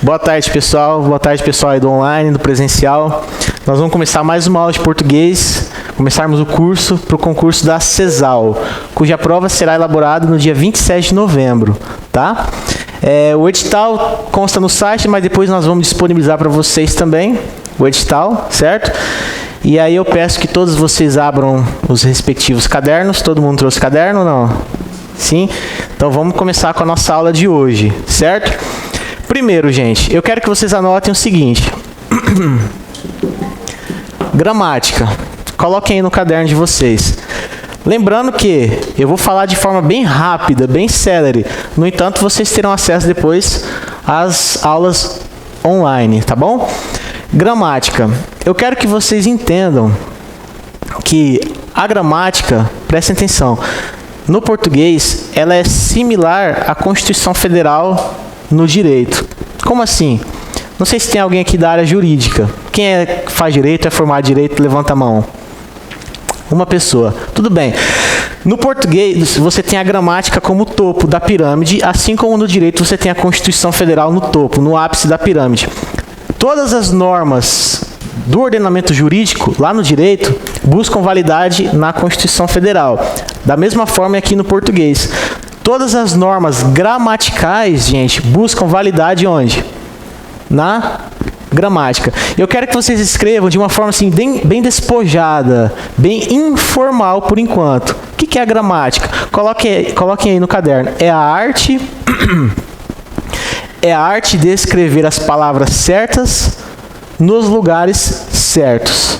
Boa tarde, pessoal. Boa tarde, pessoal aí do online, do presencial. Nós vamos começar mais uma aula de português. Começarmos o curso para o concurso da CESAL, cuja prova será elaborada no dia 27 de novembro, tá? O edital consta no site, mas depois nós vamos disponibilizar para vocês também o edital, certo? E aí eu peço que todos vocês abram os respectivos cadernos. Todo mundo trouxe caderno ou não? Sim? Então vamos começar com a nossa aula de hoje, certo? Primeiro, gente, eu quero que vocês anotem o seguinte. Gramática. Coloquem aí no caderno de vocês. Lembrando que eu vou falar de forma bem rápida, bem célere. No entanto, vocês terão acesso depois às aulas online, tá bom? Gramática. Eu quero que vocês entendam que a gramática, prestem atenção, no português, ela é similar à Constituição Federal no direito. Como assim? Não sei se tem alguém aqui da área jurídica. Quem faz direito, é formado em direito, levanta a mão. Uma pessoa. Tudo bem. No português, você tem a gramática como topo da pirâmide, assim como no direito você tem a Constituição Federal no topo, no ápice da pirâmide. Todas as normas do ordenamento jurídico, lá no direito, buscam validade na Constituição Federal. Da mesma forma aqui no português. Todas as normas gramaticais, gente, buscam validade onde? Na gramática. Eu quero que vocês escrevam de uma forma assim, bem despojada, bem informal por enquanto. O que é a gramática? Coloquem aí no caderno. É a arte de escrever as palavras certas nos lugares certos.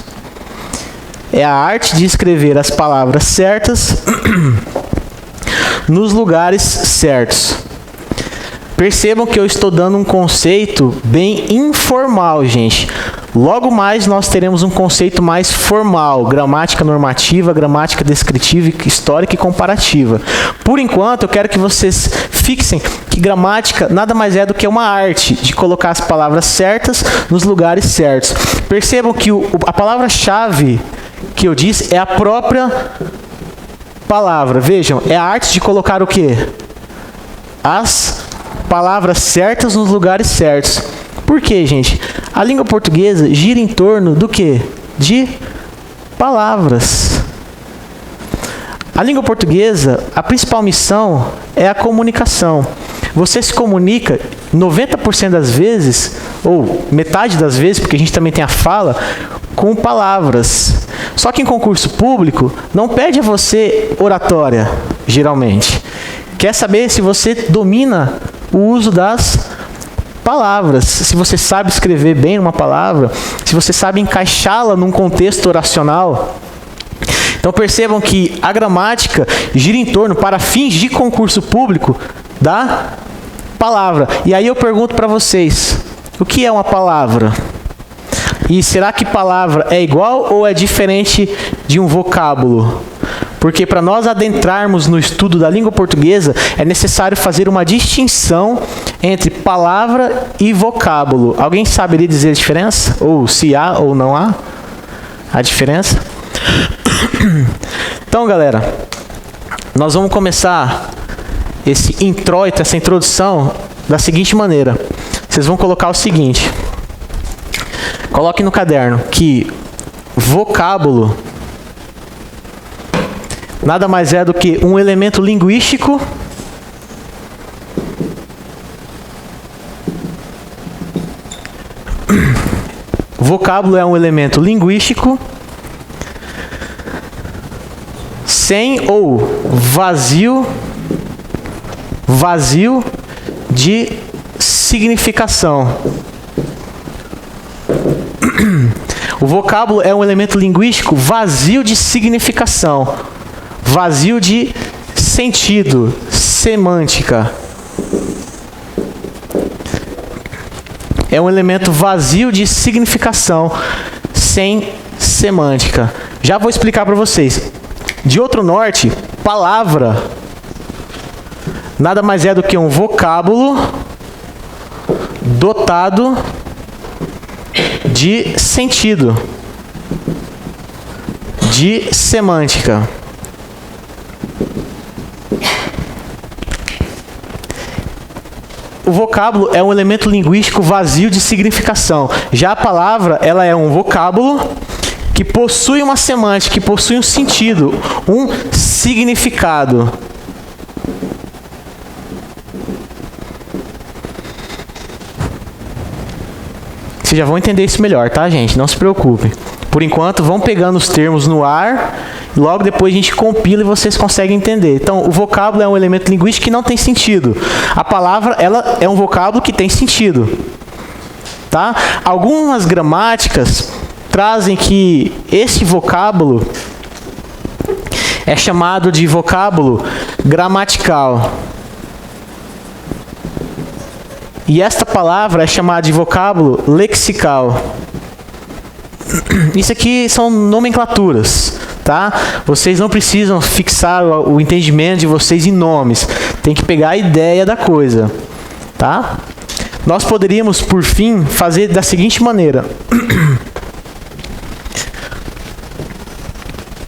É a arte de escrever as palavras certas nos lugares certos. Percebam que eu estou dando um conceito bem informal, gente. Logo mais nós teremos um conceito mais formal, gramática normativa, gramática descritiva, histórica e comparativa. Por enquanto, eu quero que vocês fixem que gramática nada mais é do que uma arte de colocar as palavras certas nos lugares certos. Percebam que a palavra-chave que eu disse é a própria palavra. Vejam, é a arte de colocar o quê? As palavras certas nos lugares certos. Por quê, gente? A língua portuguesa gira em torno do quê? De palavras. A língua portuguesa, a principal missão é a comunicação. Você se comunica 90% das vezes, ou metade das vezes, porque a gente também tem a fala, com palavras. Só que em concurso público, não pede a você oratória, geralmente. Quer saber se você domina o uso das palavras, se você sabe escrever bem uma palavra, se você sabe encaixá-la num contexto oracional. Então percebam que a gramática gira em torno, para fins de concurso público, da palavra. E aí eu pergunto para vocês, o que é uma palavra? E será que palavra é igual ou é diferente de um vocábulo? Porque para nós adentrarmos no estudo da língua portuguesa, é necessário fazer uma distinção entre palavra e vocábulo. Alguém saberia dizer a diferença? Ou se há ou não há a diferença? Então, galera, nós vamos começar esse introito, essa introdução, da seguinte maneira. Vocês vão colocar o seguinte. Coloque no caderno que vocábulo nada mais é do que um elemento linguístico vocábulo é um elemento linguístico sem ou vazio de significação. O vocábulo é um elemento linguístico vazio de significação, vazio de sentido, semântica. É um elemento vazio de significação, sem semântica. Já vou explicar para vocês. De outro norte, palavra nada mais é do que um vocábulo dotado de sentido, de semântica. o vocábulo é um elemento linguístico vazio de significação. Já a palavra, ela é um vocábulo que possui uma semântica, que possui um sentido, um significado. Vocês já vão entender isso melhor, tá, gente? Não se preocupe. Por enquanto, vão pegando os termos no ar, e logo depois a gente compila e vocês conseguem entender. Então, o vocábulo é um elemento linguístico que não tem sentido. A palavra, ela é um vocábulo que tem sentido. Tá? Algumas gramáticas trazem que esse vocábulo é chamado de vocábulo gramatical. E esta palavra é chamada de vocábulo lexical. Isso aqui são nomenclaturas, tá? Vocês não precisam fixar o entendimento de vocês em nomes. Tem que pegar a ideia da coisa, tá? Nós poderíamos, por fim, fazer da seguinte maneira.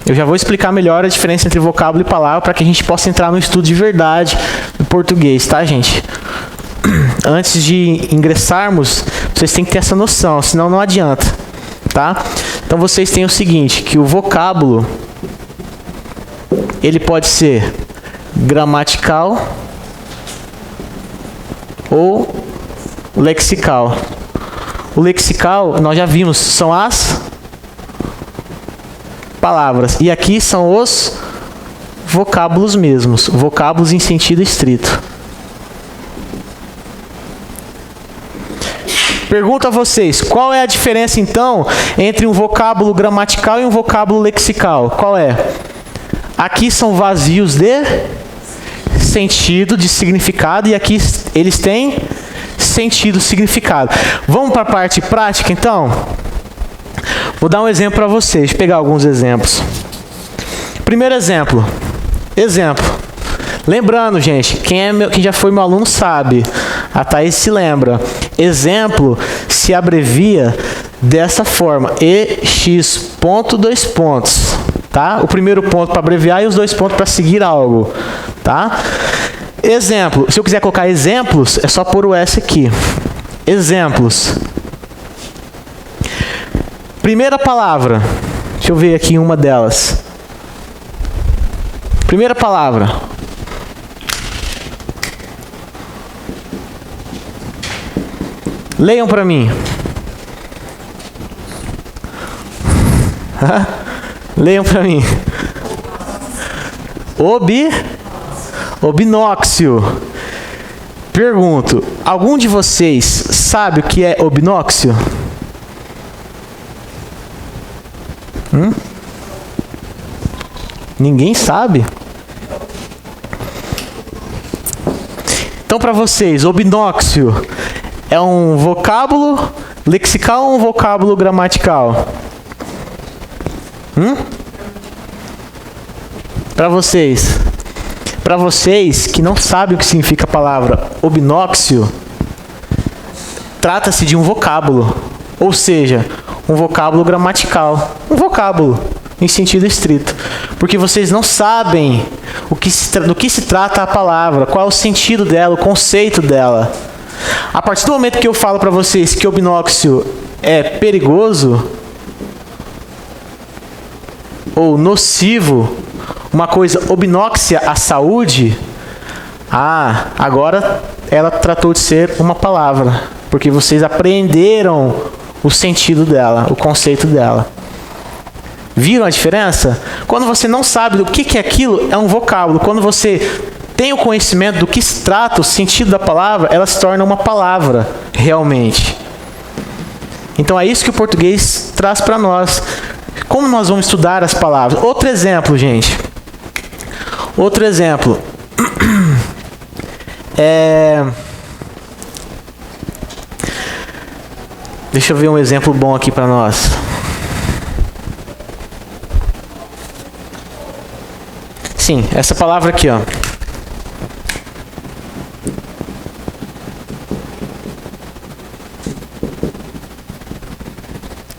Eu já vou explicar melhor a diferença entre vocábulo e palavra para que a gente possa entrar no estudo de verdade do português, tá, gente? Antes de ingressarmos, vocês têm que ter essa noção, senão não adianta, tá? Então vocês têm o seguinte, que o vocábulo, ele pode ser gramatical ou lexical. O lexical, nós já vimos, são as palavras. E aqui são os vocábulos mesmos, vocábulos em sentido estrito. Pergunto a vocês, qual é a diferença então entre um vocábulo gramatical e um vocábulo lexical? Qual é? Aqui são vazios de sentido, de significado, e aqui eles têm sentido, significado. Vamos para a parte prática então? Vou dar um exemplo para vocês, deixa eu pegar alguns exemplos. Primeiro exemplo. Lembrando, gente, quem já foi meu aluno sabe, a Thaís se lembra. Exemplo se abrevia dessa forma, EX ponto, dois pontos, tá? O primeiro ponto para abreviar e os dois pontos para seguir algo, tá? Exemplo, se eu quiser colocar exemplos, é só pôr o S aqui. Exemplos. Primeira palavra, deixa eu ver aqui uma delas. Primeira palavra. Leiam para mim. Leiam para mim. Obinóxio. Pergunto, algum de vocês sabe o que é obinóxio? Ninguém sabe? Então, para vocês, obinóxio é um vocábulo lexical ou um vocábulo gramatical? Para vocês que não sabem o que significa a palavra obinóxio, trata-se de um vocábulo, ou seja, um vocábulo gramatical, um vocábulo em sentido estrito, porque vocês não sabem do que se trata a palavra, qual é o sentido dela, o conceito dela. A partir do momento que eu falo para vocês que obinóxio é perigoso ou nocivo, uma coisa obinóxia à saúde, agora ela tratou de ser uma palavra, porque vocês apreenderam o sentido dela, o conceito dela. Viram a diferença? Quando você não sabe do que é aquilo, é um vocábulo. Quando você tem o conhecimento do que se trata, o sentido da palavra, ela se torna uma palavra, realmente. Então é isso que o português traz para nós. Como nós vamos estudar as palavras? Outro exemplo, gente. Outro exemplo. Deixa eu ver um exemplo bom aqui para nós. Sim, essa palavra aqui, ó.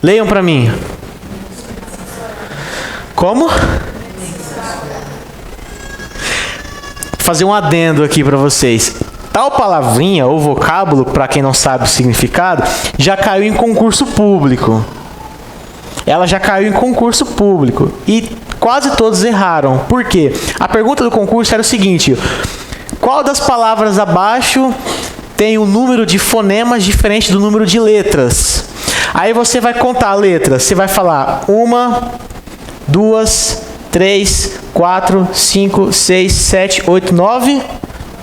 Leiam para mim. Como? Fazer um adendo aqui para vocês. Tal palavrinha ou vocábulo, para quem não sabe o significado, já caiu em concurso público. Ela já caiu em concurso público. E quase todos erraram. Por quê? A pergunta do concurso era o seguinte: qual das palavras abaixo tem um número de fonemas diferente do número de letras? Aí você vai contar letras. Você vai falar 1, 2, 3, 4, 5, 6, 7, 8, 9,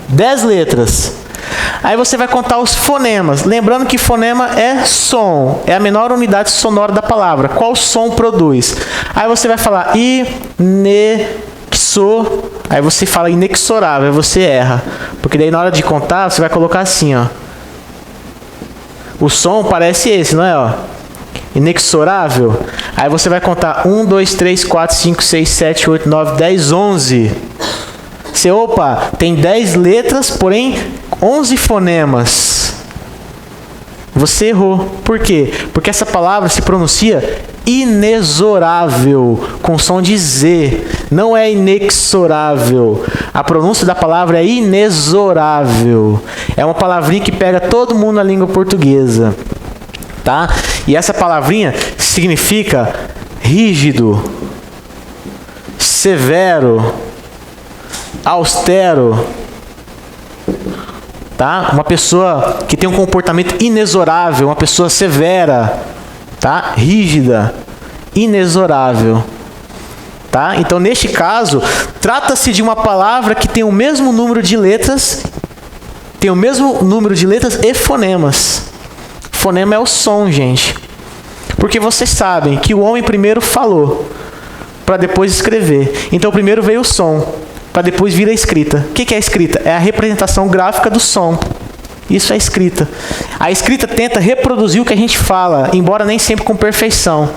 10 letras. Aí você vai contar os fonemas. Lembrando que fonema é som. É a menor unidade sonora da palavra. Qual som produz? Aí você vai falar Aí você fala inexorável. Aí você erra. Porque daí na hora de contar, você vai colocar assim, ó. O som parece esse, não é? Ó? Inexorável. Aí você vai contar 1, 2, 3, 4, 5, 6, 7, 8, 9, 10, 11. Você, opa, tem 10 letras, porém 11 fonemas. Você errou. Por quê? Porque essa palavra se pronuncia inexorável, com som de Z. Não é inexorável. A pronúncia da palavra é inexorável. É uma palavrinha que pega todo mundo na língua portuguesa. Tá? E essa palavrinha significa rígido, severo, austero. Tá? Uma pessoa que tem um comportamento inexorável, uma pessoa severa, tá? Rígida, inexorável. Tá? Então, neste caso, trata-se de uma palavra que tem o mesmo número de letras, e fonemas. Fonema é o som, gente. Porque vocês sabem que o homem primeiro falou, para depois escrever. Então, primeiro veio o som, para depois vir a escrita. O que é a escrita? É a representação gráfica do som. Isso é a escrita. A escrita tenta reproduzir o que a gente fala, embora nem sempre com perfeição.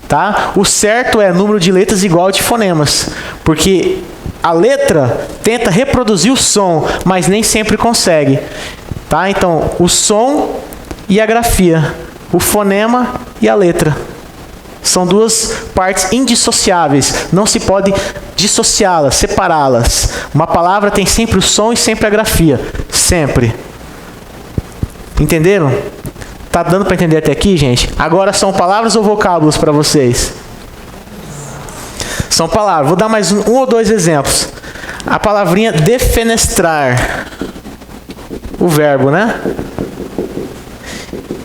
Tá? O certo é número de letras igual de fonemas. Porque a letra tenta reproduzir o som, mas nem sempre consegue. Tá? Então, o som e a grafia. O fonema e a letra. São duas partes indissociáveis. Não se pode dissociá-las, separá-las. Uma palavra tem sempre o som e sempre a grafia. Sempre. Entenderam? Tá dando para entender até aqui, gente? Agora são palavras ou vocábulos para vocês? São palavras. Vou dar mais um ou dois exemplos. A palavrinha defenestrar. O verbo, né?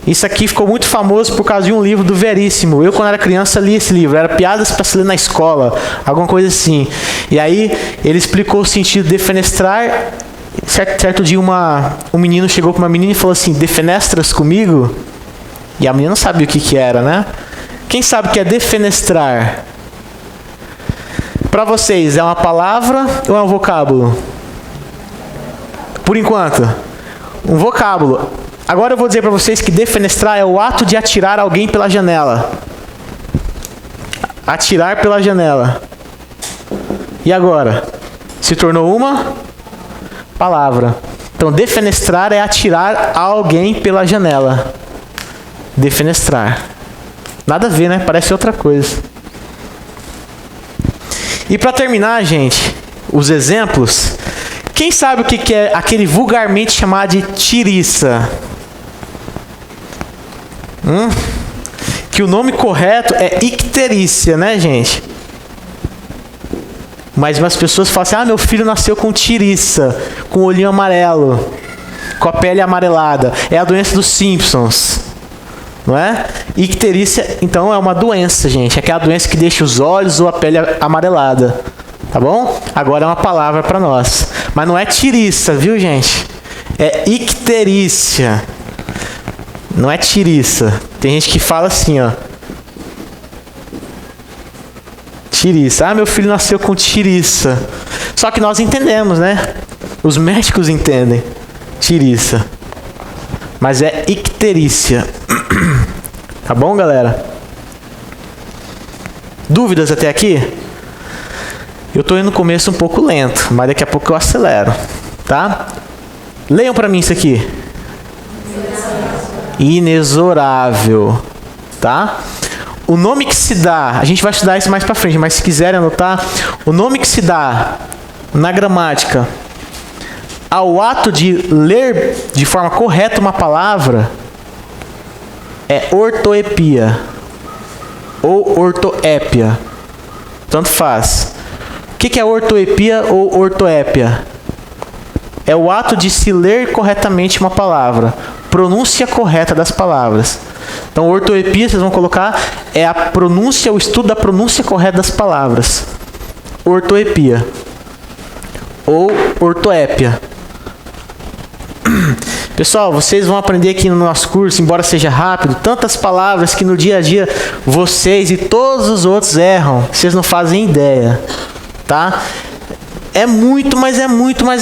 Isso aqui ficou muito famoso por causa de um livro do Veríssimo. Eu, quando era criança, li esse livro. Era piadas para se ler na escola, alguma coisa assim. E aí, ele explicou o sentido de defenestrar. Certo dia, um menino chegou para uma menina e falou assim: defenestras comigo? E a menina não sabia o que era, né? Quem sabe o que é defenestrar? Para vocês, é uma palavra ou é um vocábulo? Por enquanto, um vocábulo. Agora eu vou dizer para vocês que defenestrar é o ato de atirar alguém pela janela. Atirar pela janela. E agora? Se tornou uma palavra. Então, defenestrar é atirar alguém pela janela. Defenestrar. Nada a ver, né? Parece outra coisa. E para terminar, gente, os exemplos. Quem sabe o que é aquele vulgarmente chamado de tiriça? Que o nome correto é icterícia, né, gente? Mas umas pessoas falam assim: meu filho nasceu com tiriça, com o olhinho amarelo, com a pele amarelada. É a doença dos Simpsons, não é? Icterícia, então, é uma doença, gente. É aquela doença que deixa os olhos ou a pele amarelada. Tá bom? Agora é uma palavra para nós. Mas não é tiriça, viu, gente? É icterícia. Não é tiriça. Tem gente que fala assim, ó. Tiriça. Meu filho nasceu com tiriça. Só que nós entendemos, né? Os médicos entendem. Tiriça. Mas é icterícia. Tá bom, galera? Dúvidas até aqui? Eu tô indo no começo um pouco lento, mas daqui a pouco eu acelero. Tá? Leiam para mim isso aqui. Inexorável. Tá? O nome que se dá, a gente vai estudar isso mais para frente, mas se quiserem anotar, o nome que se dá na gramática ao ato de ler de forma correta uma palavra é ortoepia ou ortoépia. Tanto faz. O que é ortoepia ou ortoépia? É o ato de se ler corretamente uma palavra. Pronúncia correta das palavras. Então, ortoepia, vocês vão colocar, é a pronúncia, o estudo da pronúncia correta das palavras. Ortoepia. Ou ortoépia. Pessoal, vocês vão aprender aqui no nosso curso, embora seja rápido, tantas palavras que no dia a dia vocês e todos os outros erram. Vocês não fazem ideia, tá? É muito, mas é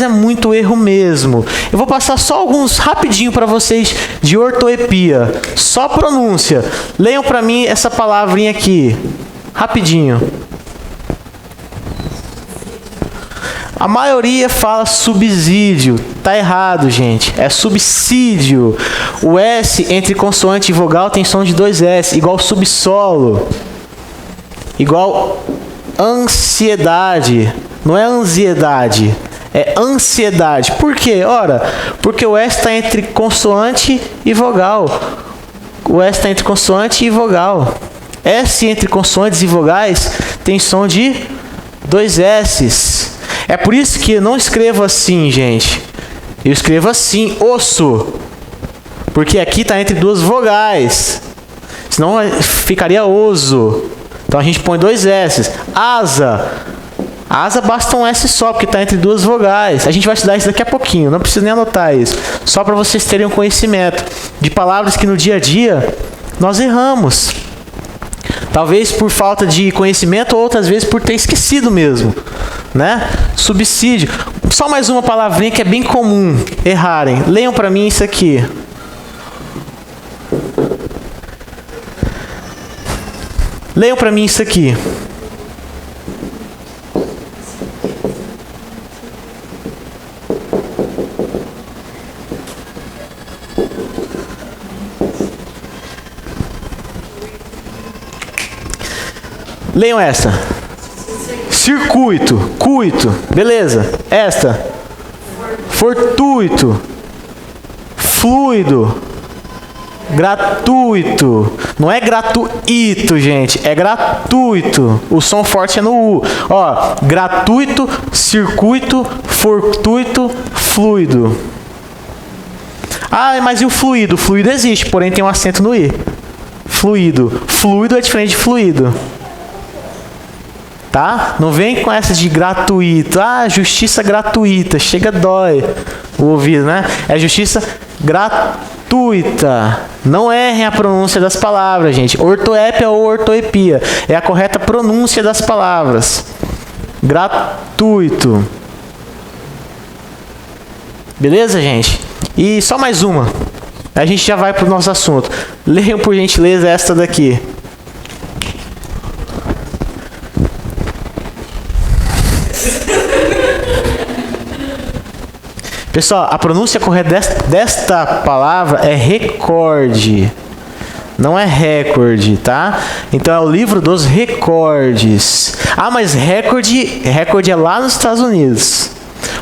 muito erro mesmo. Eu vou passar só alguns rapidinho para vocês de ortoepia. Só pronúncia. Leiam para mim essa palavrinha aqui. Rapidinho. A maioria fala subsídio. Tá errado, gente. É subsídio. O S entre consoante e vogal tem som de 2 S. Igual subsolo. Igual ansiedade. Não é ansiedade. É ansiedade. Por quê? Ora, porque o S está entre consoante e vogal. O S está entre consoante e vogal. S entre consoantes e vogais tem som de 2 S's. É por isso que eu não escrevo assim, gente. Eu escrevo assim, osso. Porque aqui está entre 2 vogais. Senão ficaria oso. Então a gente põe 2 S's. Asa. Asa basta um S só, porque está entre 2 vogais. A gente vai estudar isso daqui a pouquinho. Não precisa nem anotar isso. Só para vocês terem um conhecimento de palavras que no dia a dia nós erramos. Talvez por falta de conhecimento ou outras vezes por ter esquecido mesmo. Né? Subsídio. Só mais uma palavrinha que é bem comum errarem. Leiam para mim isso aqui. Leiam para mim isso aqui. Leiam essa. Circuito, cuito, beleza. Esta. Fortuito. Fluido. Gratuito. Não é gratuito, gente. É gratuito. O som forte é no U. Ó, gratuito, circuito, fortuito, fluido. Ah, mas e o fluido? O fluido existe, porém tem um acento no I. Fluido. Fluido é diferente de fluido. Tá? Não vem com essa de gratuito. Ah, justiça gratuita. Chega, dói o ouvido, né? É justiça gratuita. Não errem a pronúncia das palavras, gente. Ortoépia ou ortoepia. É a correta pronúncia das palavras. Gratuito. Beleza, gente? E só mais uma. A gente já vai para o nosso assunto. Leiam, por gentileza, esta daqui. Pessoal, a pronúncia correta desta palavra é recorde. Não é recorde, tá? Então é o livro dos recordes. Ah, mas recorde é lá nos Estados Unidos.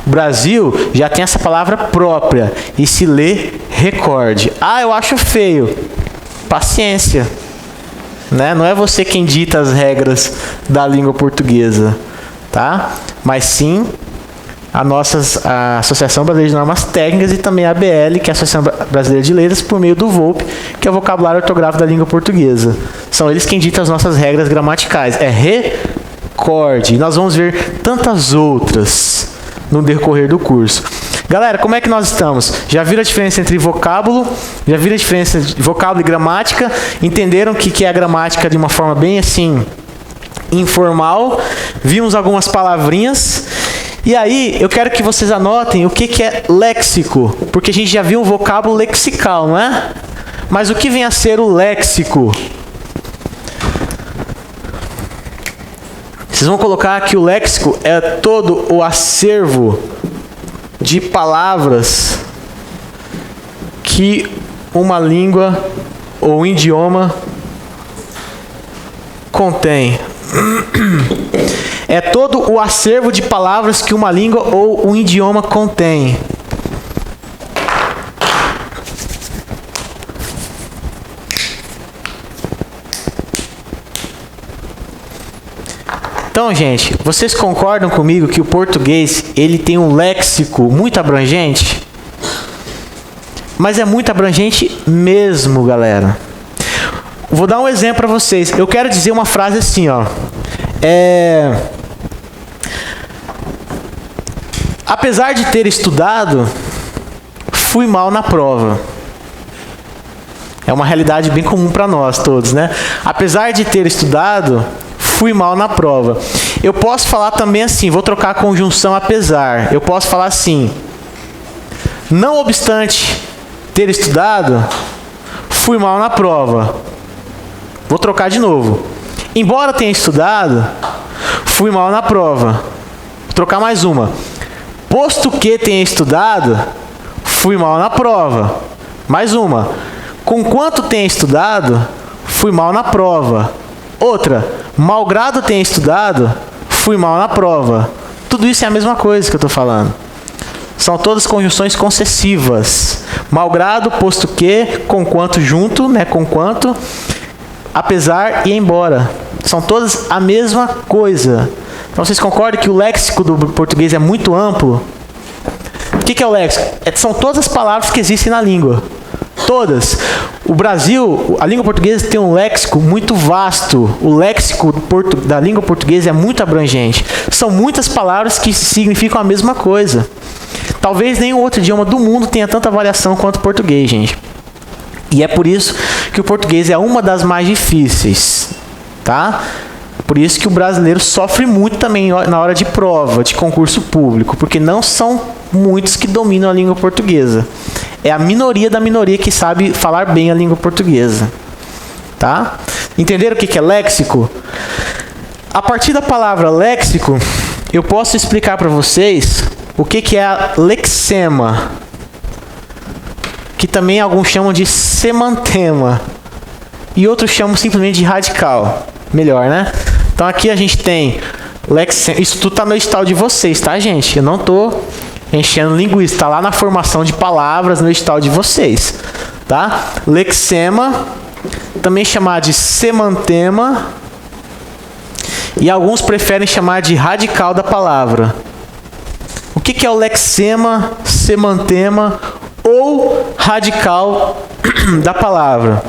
O Brasil já tem essa palavra própria e se lê recorde. Ah, eu acho feio. Paciência. Né? Não é você quem dita as regras da língua portuguesa, tá? Mas sim a Associação Brasileira de Normas Técnicas e também a ABL, que é a Associação Brasileira de Letras, por meio do VOLP, que é o vocabulário ortográfico da língua portuguesa. São eles quem ditam as nossas regras gramaticais. É recorde. E nós vamos ver tantas outras no decorrer do curso. Galera, como é que nós estamos? Já viram a diferença entre vocábulo? Já viram a diferença de vocábulo e gramática? Entenderam o que é a gramática de uma forma bem assim, informal? Vimos algumas palavrinhas. E aí, eu quero que vocês anotem o que é léxico, porque a gente já viu um vocábulo lexical, não é? Mas o que vem a ser o léxico? Vocês vão colocar que o léxico é todo o acervo de palavras que uma língua ou um idioma contém. É todo o acervo de palavras que uma língua ou um idioma contém. Então, gente, vocês concordam comigo que o português ele tem um léxico muito abrangente? Mas é muito abrangente mesmo, galera. Vou dar um exemplo para vocês. Eu quero dizer uma frase assim, ó. Apesar de ter estudado, fui mal na prova. É uma realidade bem comum para nós todos, né? Apesar de ter estudado, fui mal na prova. Eu posso falar também assim, vou trocar a conjunção apesar. Eu posso falar assim: não obstante ter estudado, fui mal na prova. Vou trocar de novo. Embora tenha estudado, fui mal na prova. Vou trocar mais uma. Posto que tenha estudado, fui mal na prova. Mais uma. Conquanto tenha estudado, fui mal na prova. Outra. Malgrado tenha estudado, fui mal na prova. Tudo isso é a mesma coisa que eu estou falando. São todas conjunções concessivas. Malgrado, posto que, conquanto junto, né? Conquanto, apesar e embora. São todas a mesma coisa. Então vocês concordam que o léxico do português é muito amplo? O que é o léxico? São todas as palavras que existem na língua. Todas. O Brasil, a língua portuguesa tem um léxico muito vasto. O léxico da língua portuguesa é muito abrangente. São muitas palavras que significam a mesma coisa. Talvez nenhum outro idioma do mundo tenha tanta variação quanto o português, gente. E é por isso que o português é uma das mais difíceis, tá? Por isso que o brasileiro sofre muito também na hora de prova, de concurso público, porque não são muitos que dominam a língua portuguesa. É a minoria da minoria que sabe falar bem a língua portuguesa, tá? Entenderam o que é léxico? A partir da palavra léxico, eu posso explicar para vocês o que é a lexema, que também alguns chamam de semantema, e outros chamam simplesmente de radical. Melhor, né? Então aqui a gente tem lexema. Isso tudo está no edital de vocês, tá, gente? Eu não estou enchendo linguiça. Está lá na formação de palavras no edital de vocês, tá? Lexema, também chamado de semantema, e alguns preferem chamar de radical da palavra. O que é o lexema, semantema ou radical da palavra?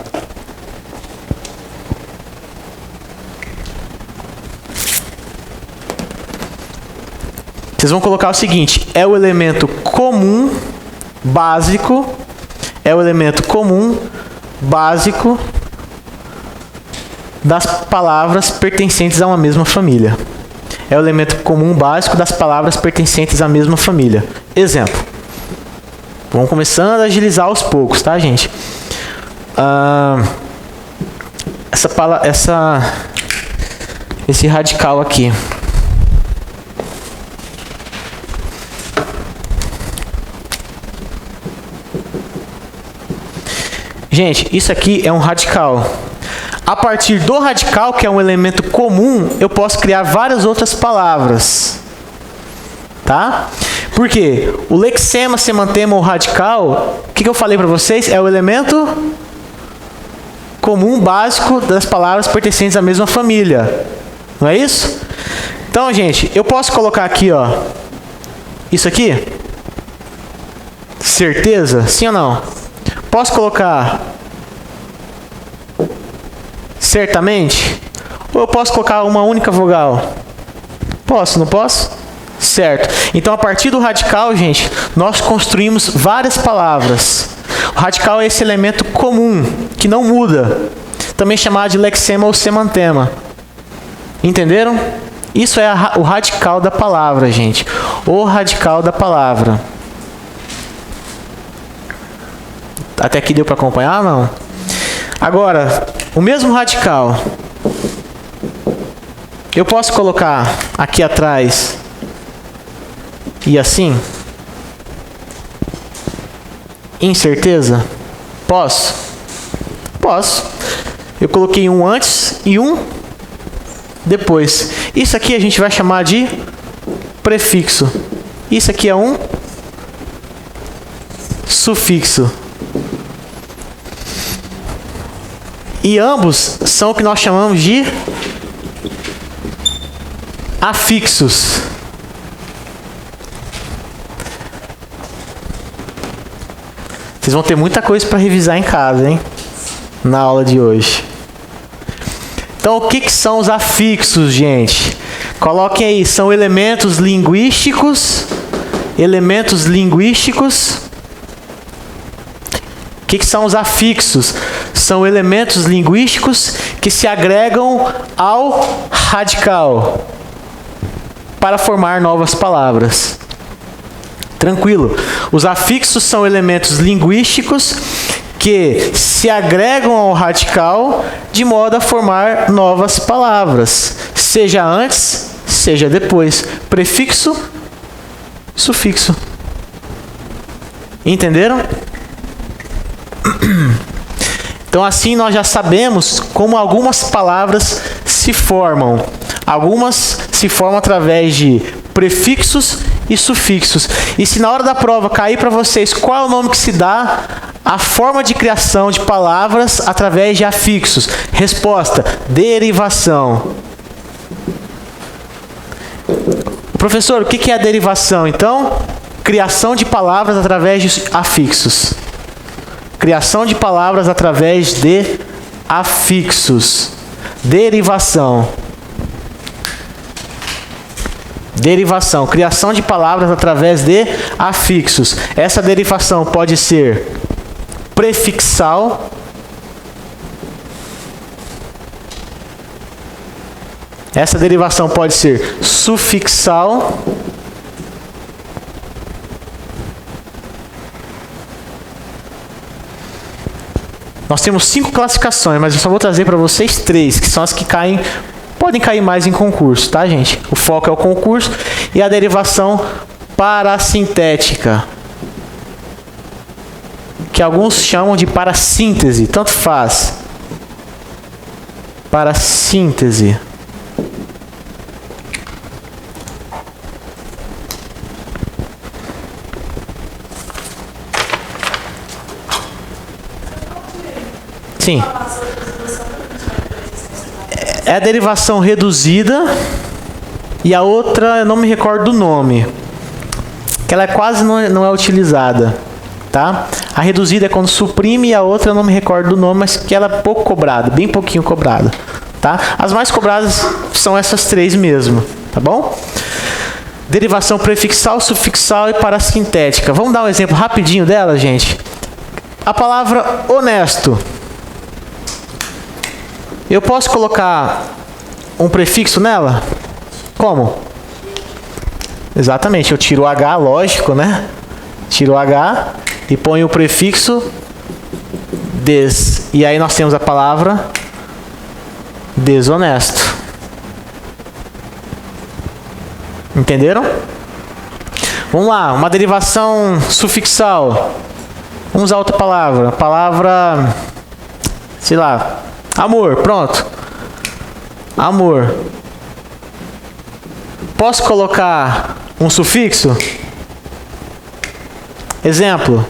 Vocês vão colocar o seguinte: é o elemento comum básico, das palavras pertencentes a uma mesma família. É o elemento comum básico das palavras pertencentes à mesma família. Exemplo. Vamos começando a agilizar aos poucos, tá, gente? Esse radical aqui. Gente, isso aqui é um radical. A partir do radical, que é um elemento comum, eu posso criar várias outras palavras. Tá? Por quê? O lexema, semantema ou radical, o que eu falei para vocês? É o elemento comum básico das palavras pertencentes à mesma família. Não é isso? Então, gente, eu posso colocar aqui, ó, isso aqui? Certeza? Sim ou não? Posso colocar certamente? Ou eu posso colocar uma única vogal? Posso, não posso? Certo. Então, a partir do radical, gente, nós construímos várias palavras. O radical é esse elemento comum, que não muda. Também chamado de lexema ou semantema. Entenderam? Isso é o radical da palavra, gente. O radical da palavra. Até aqui deu para acompanhar ou não? Agora, o mesmo radical, eu posso colocar aqui atrás e assim? Incerteza? Posso? Posso. Eu coloquei um antes e um depois. Isso aqui a gente vai chamar de prefixo. Isso aqui é um sufixo. E ambos são o que nós chamamos de afixos. Vocês vão ter muita coisa para revisar em casa, hein? Na aula de hoje. Então, o que são os afixos, gente? Coloquem aí, são elementos linguísticos. Elementos linguísticos. O que são os afixos? São elementos linguísticos que se agregam ao radical para formar novas palavras. Tranquilo. Os afixos são elementos linguísticos que se agregam ao radical de modo a formar novas palavras, seja antes, seja depois. Prefixo, sufixo. Entenderam? Então assim nós já sabemos como algumas palavras se formam. Algumas se formam através de prefixos e sufixos. E se na hora da prova cair para vocês qual é o nome que se dá à forma de criação de palavras através de afixos? Resposta: derivação. Professor, o que é a derivação? Então, criação de palavras através de afixos. Criação de palavras através de afixos. Derivação. Derivação, criação de palavras através de afixos. Essa derivação pode ser prefixal, essa derivação pode ser sufixal, nós temos 5 classificações, mas eu só vou trazer para vocês 3, que são as que caem. Podem cair mais em concurso, tá, gente? O foco é o concurso e a derivação parasintética, que alguns chamam de parassíntese, tanto faz. Parassíntese. Sim. É a derivação reduzida e a outra eu não me recordo do nome, que ela quase não é utilizada, tá? A reduzida é quando suprime e a outra eu não me recordo do nome, mas que ela é pouco cobrada, bem pouquinho cobrada, tá? As mais cobradas são essas 3 mesmo, tá bom? Derivação prefixal, sufixal e parasintética. Vamos dar um exemplo rapidinho dela, gente? A palavra honesto. Eu posso colocar um prefixo nela? Como? Exatamente, eu tiro o H, lógico, né? Tiro o H e ponho o prefixo des. E aí nós temos a palavra desonesto. Entenderam? Vamos lá, uma derivação sufixal. Vamos usar outra palavra. Palavra, sei lá, amor, pronto. Amor. Posso colocar um sufixo? Exemplo.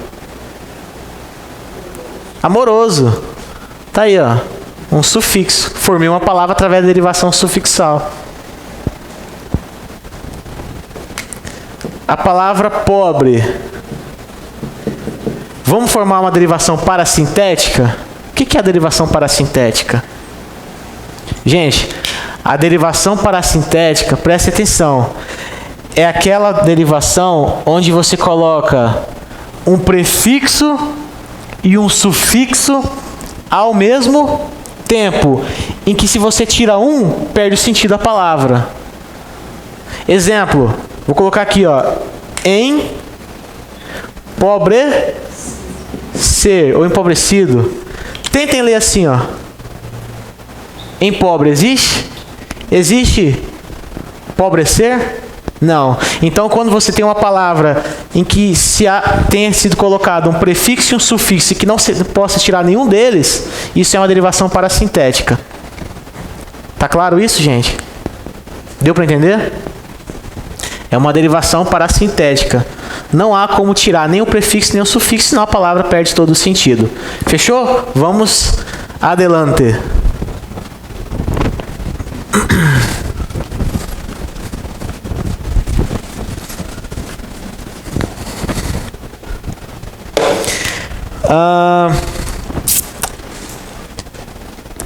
Amoroso. Tá aí, ó. Um sufixo. Formei uma palavra através da derivação sufixal. A palavra pobre. Vamos formar uma derivação parasintética? O que é a derivação parasintética? Gente, a derivação parasintética, preste atenção, é aquela derivação onde você coloca um prefixo e um sufixo ao mesmo tempo, em que se você tira um, perde o sentido da palavra. Exemplo, vou colocar aqui, ó, empobrecer ou empobrecido. Tentem ler assim, ó. Empobre existe? Existe pobrecer? Não. Então, quando você tem uma palavra em que tenha sido colocado um prefixo e um sufixo e que não possa tirar nenhum deles, isso é uma derivação parasintética. Tá claro isso, gente? Deu para entender? É uma derivação parasintética. Não há como tirar nem o prefixo nem o sufixo, senão a palavra perde todo o sentido. Fechou? Vamos adelante. A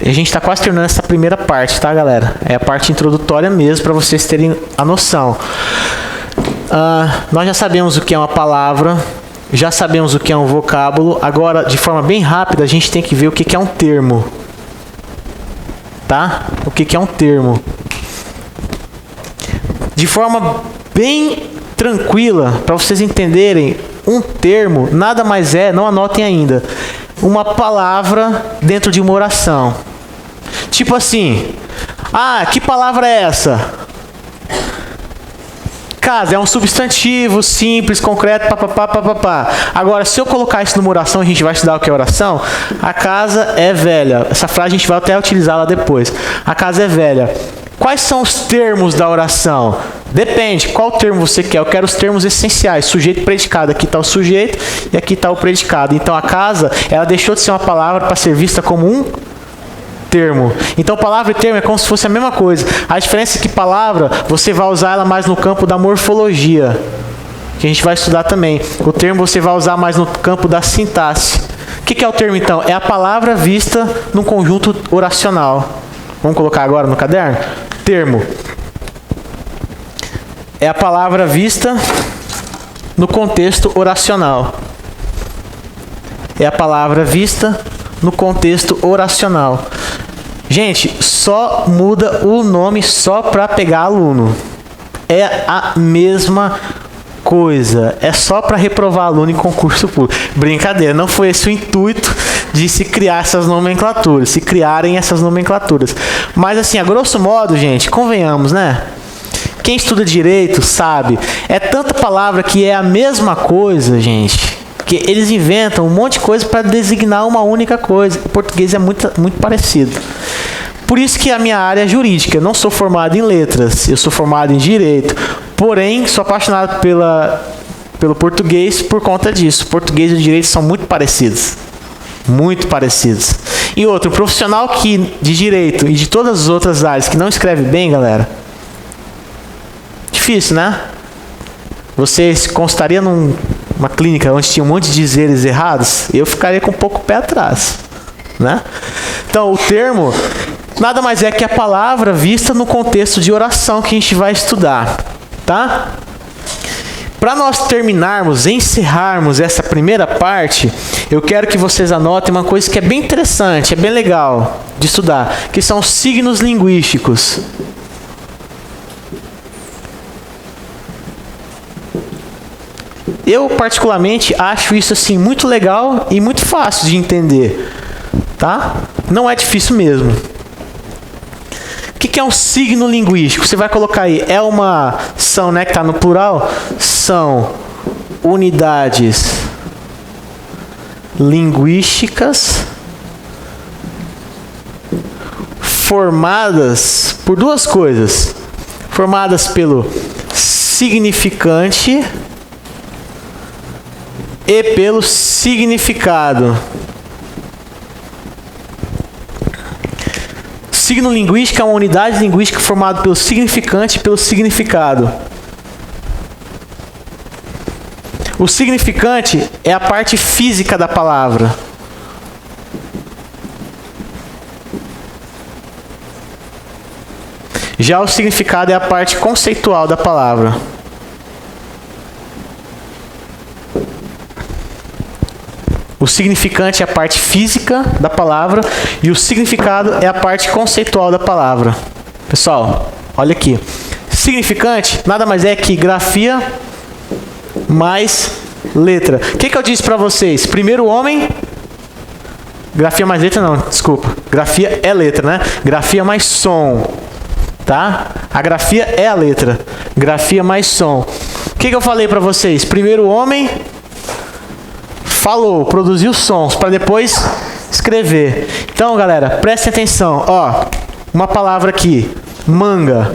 gente está quase terminando essa primeira parte, tá, galera? É a parte introdutória mesmo, para vocês terem a noção. Nós já sabemos o que é uma palavra, já sabemos o que é um vocábulo. Agora, de forma bem rápida, a gente tem que ver o que é um termo. Tá? O que é um termo? De forma bem tranquila, para vocês entenderem, um termo nada mais é, não anotem ainda, uma palavra dentro de uma oração. Tipo assim, que palavra é essa? Casa é um substantivo simples, concreto, papapá. Agora, se eu colocar isso numa oração, a gente vai estudar o que é oração. A casa é velha. Essa frase a gente vai até utilizá-la depois. A casa é velha. Quais são os termos da oração? Depende, qual termo você quer? Eu quero os termos essenciais, sujeito e predicado. Aqui está o sujeito e aqui está o predicado. Então, a casa, ela deixou de ser uma palavra para ser vista como um termo. Então, palavra e termo é como se fosse a mesma coisa. A diferença é que palavra, você vai usar ela mais no campo da morfologia, que a gente vai estudar também. O termo você vai usar mais no campo da sintaxe. O que é o termo, então? É a palavra vista num conjunto oracional. Vamos colocar agora no caderno? Termo. É a palavra vista no contexto oracional. É a palavra vista no contexto oracional. Gente, só muda o nome só para pegar aluno. É a mesma coisa. É só para reprovar aluno em concurso público. Brincadeira, não foi esse o intuito de se criar essas nomenclaturas, se criarem essas nomenclaturas. Mas assim, a grosso modo, gente, convenhamos, né? Quem estuda direito sabe, é tanta palavra que é a mesma coisa, gente, que eles inventam um monte de coisa para designar uma única coisa. O português é muito parecido. Por isso que a minha área é jurídica. Eu não sou formado em letras, eu sou formado em direito. Porém, sou apaixonado pelo português por conta disso. Português e direito são muito parecidos. Muito parecidos. E outro, profissional de direito e de todas as outras áreas que não escreve bem, galera, difícil, né? Você se constaria numa clínica onde tinha um monte de dizeres errados? Eu ficaria com um pouco o pé atrás, né? Então, o termo nada mais é que a palavra vista no contexto de oração que a gente vai estudar, tá? Para nós terminarmos, encerrarmos essa primeira parte, eu quero que vocês anotem uma coisa que é bem interessante, é bem legal de estudar, que são os signos linguísticos. Eu, particularmente, acho isso assim muito legal e muito fácil de entender, tá? Não é difícil mesmo. O que é um signo linguístico? Você vai colocar aí, são, né, que está no plural, são unidades linguísticas formadas por duas coisas. Formadas pelo significante e pelo significado. Signo linguístico é uma unidade linguística formada pelo significante e pelo significado. O significante é a parte física da palavra. Já o significado é a parte conceitual da palavra. O significante é a parte física da palavra e o significado é a parte conceitual da palavra. Pessoal, olha aqui. Significante nada mais é que grafia mais letra. O que eu disse para vocês? Primeiro homem... Grafia mais letra não, desculpa. Grafia é letra, né? Grafia mais som. Tá? A grafia é a letra. Grafia mais som. O que eu falei para vocês? Primeiro homem... falou, produziu sons para depois escrever. Então, galera, prestem atenção. Ó, uma palavra aqui, manga.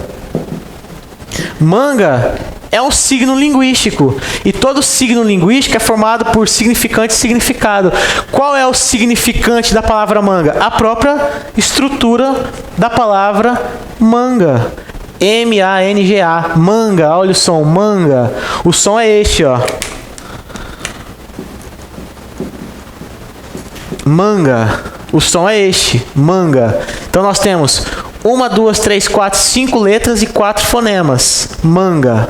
Manga é um signo linguístico. E todo signo linguístico é formado por significante e significado. Qual é o significante da palavra manga? A própria estrutura da palavra manga. M-A-N-G-A. Manga, olha o som, manga. O som é este, ó. Manga. O som é este, manga. Então nós temos 1, 2, 3, 4, 5 letras e 4 fonemas. Manga.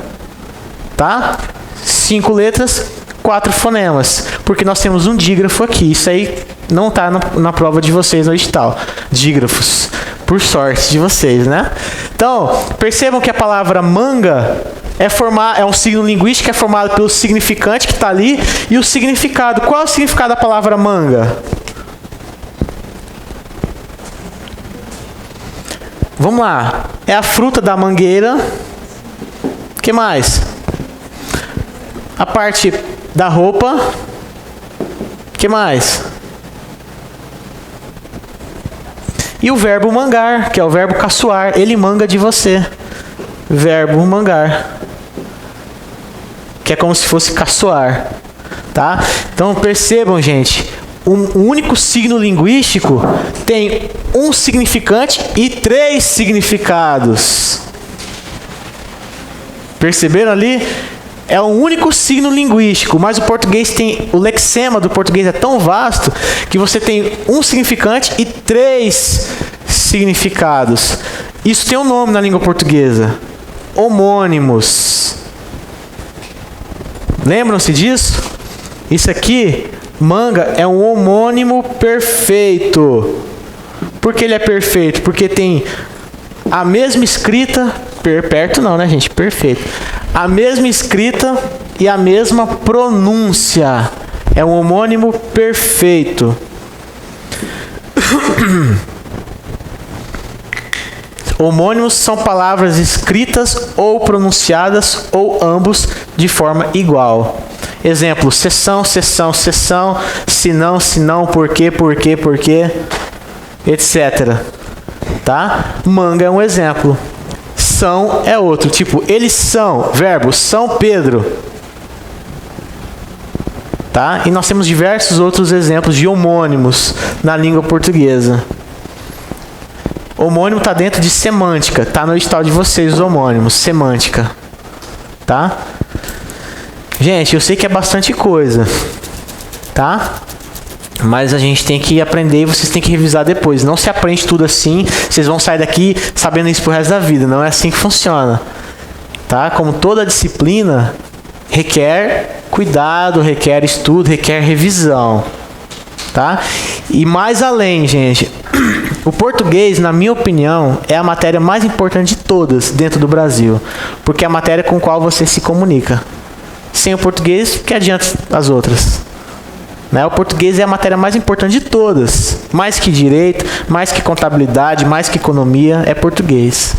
Tá? 5 letras, 4 fonemas. Porque nós temos um dígrafo aqui. Isso aí não está na prova de vocês no edital. Dígrafos. Por sorte de vocês, né? Então, percebam que a palavra manga é um signo linguístico que é formado pelo significante que está ali e o significado. Qual é o significado da palavra manga? Vamos lá. É a fruta da mangueira. O que mais? A parte da roupa. O que mais? E o verbo mangar, que é o verbo caçoar. Ele manga de você. Verbo mangar. Que é como se fosse caçoar. Tá? Então percebam, gente. Um único signo linguístico tem um significante e 3 significados. Perceberam ali? É um único signo linguístico, mas o português tem... O lexema do português é tão vasto que você tem um significante e 3 significados. Isso tem um nome na língua portuguesa. Homônimos. Lembram-se disso? Isso aqui, manga, é um homônimo perfeito. Por que ele é perfeito? Porque tem a mesma escrita... Perto não, né, gente? Perfeito. A mesma escrita e a mesma pronúncia. É um homônimo perfeito. Homônimos são palavras escritas ou pronunciadas ou ambos de forma igual. Exemplo, sessão, sessão, sessão, se não, porquê, etc. Tá? Manga é um exemplo. São é outro. Tipo, eles são, verbo, São Pedro. Tá? E nós temos diversos outros exemplos de homônimos na língua portuguesa. Homônimo está dentro de semântica. Está no edital de vocês os homônimos. Semântica. Tá? Gente, eu sei que é bastante coisa. Tá? Mas a gente tem que aprender e vocês têm que revisar depois. Não se aprende tudo assim. Vocês vão sair daqui sabendo isso pro resto da vida. Não é assim que funciona. Tá? Como toda disciplina, requer cuidado, requer estudo, requer revisão. Tá? E mais além, gente, o português, na minha opinião, é a matéria mais importante de todas dentro do Brasil. Porque é a matéria com a qual você se comunica. Sem o português, que adianta as outras? Né? O português é a matéria mais importante de todas. Mais que direito, mais que contabilidade, mais que economia, é português.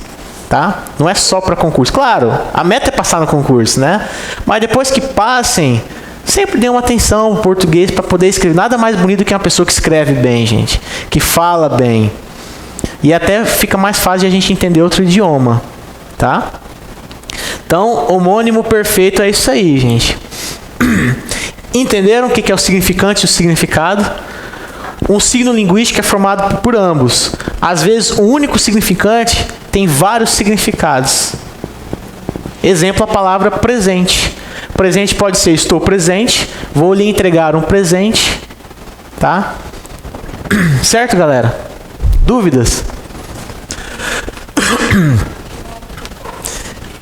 Tá? Não é só para concurso. Claro, a meta é passar no concurso, né? Mas depois que passem, sempre dê uma atenção ao português para poder escrever. Nada mais bonito do que uma pessoa que escreve bem, gente. Que fala bem. E até fica mais fácil de a gente entender outro idioma. Tá? Então, homônimo perfeito é isso aí, gente. Entenderam o que é o significante e o significado? Um signo linguístico é formado por ambos. Às vezes, um único significante tem vários significados. Exemplo, a palavra presente. Presente pode ser estou presente, vou lhe entregar um presente. Tá? Certo, galera? Dúvidas?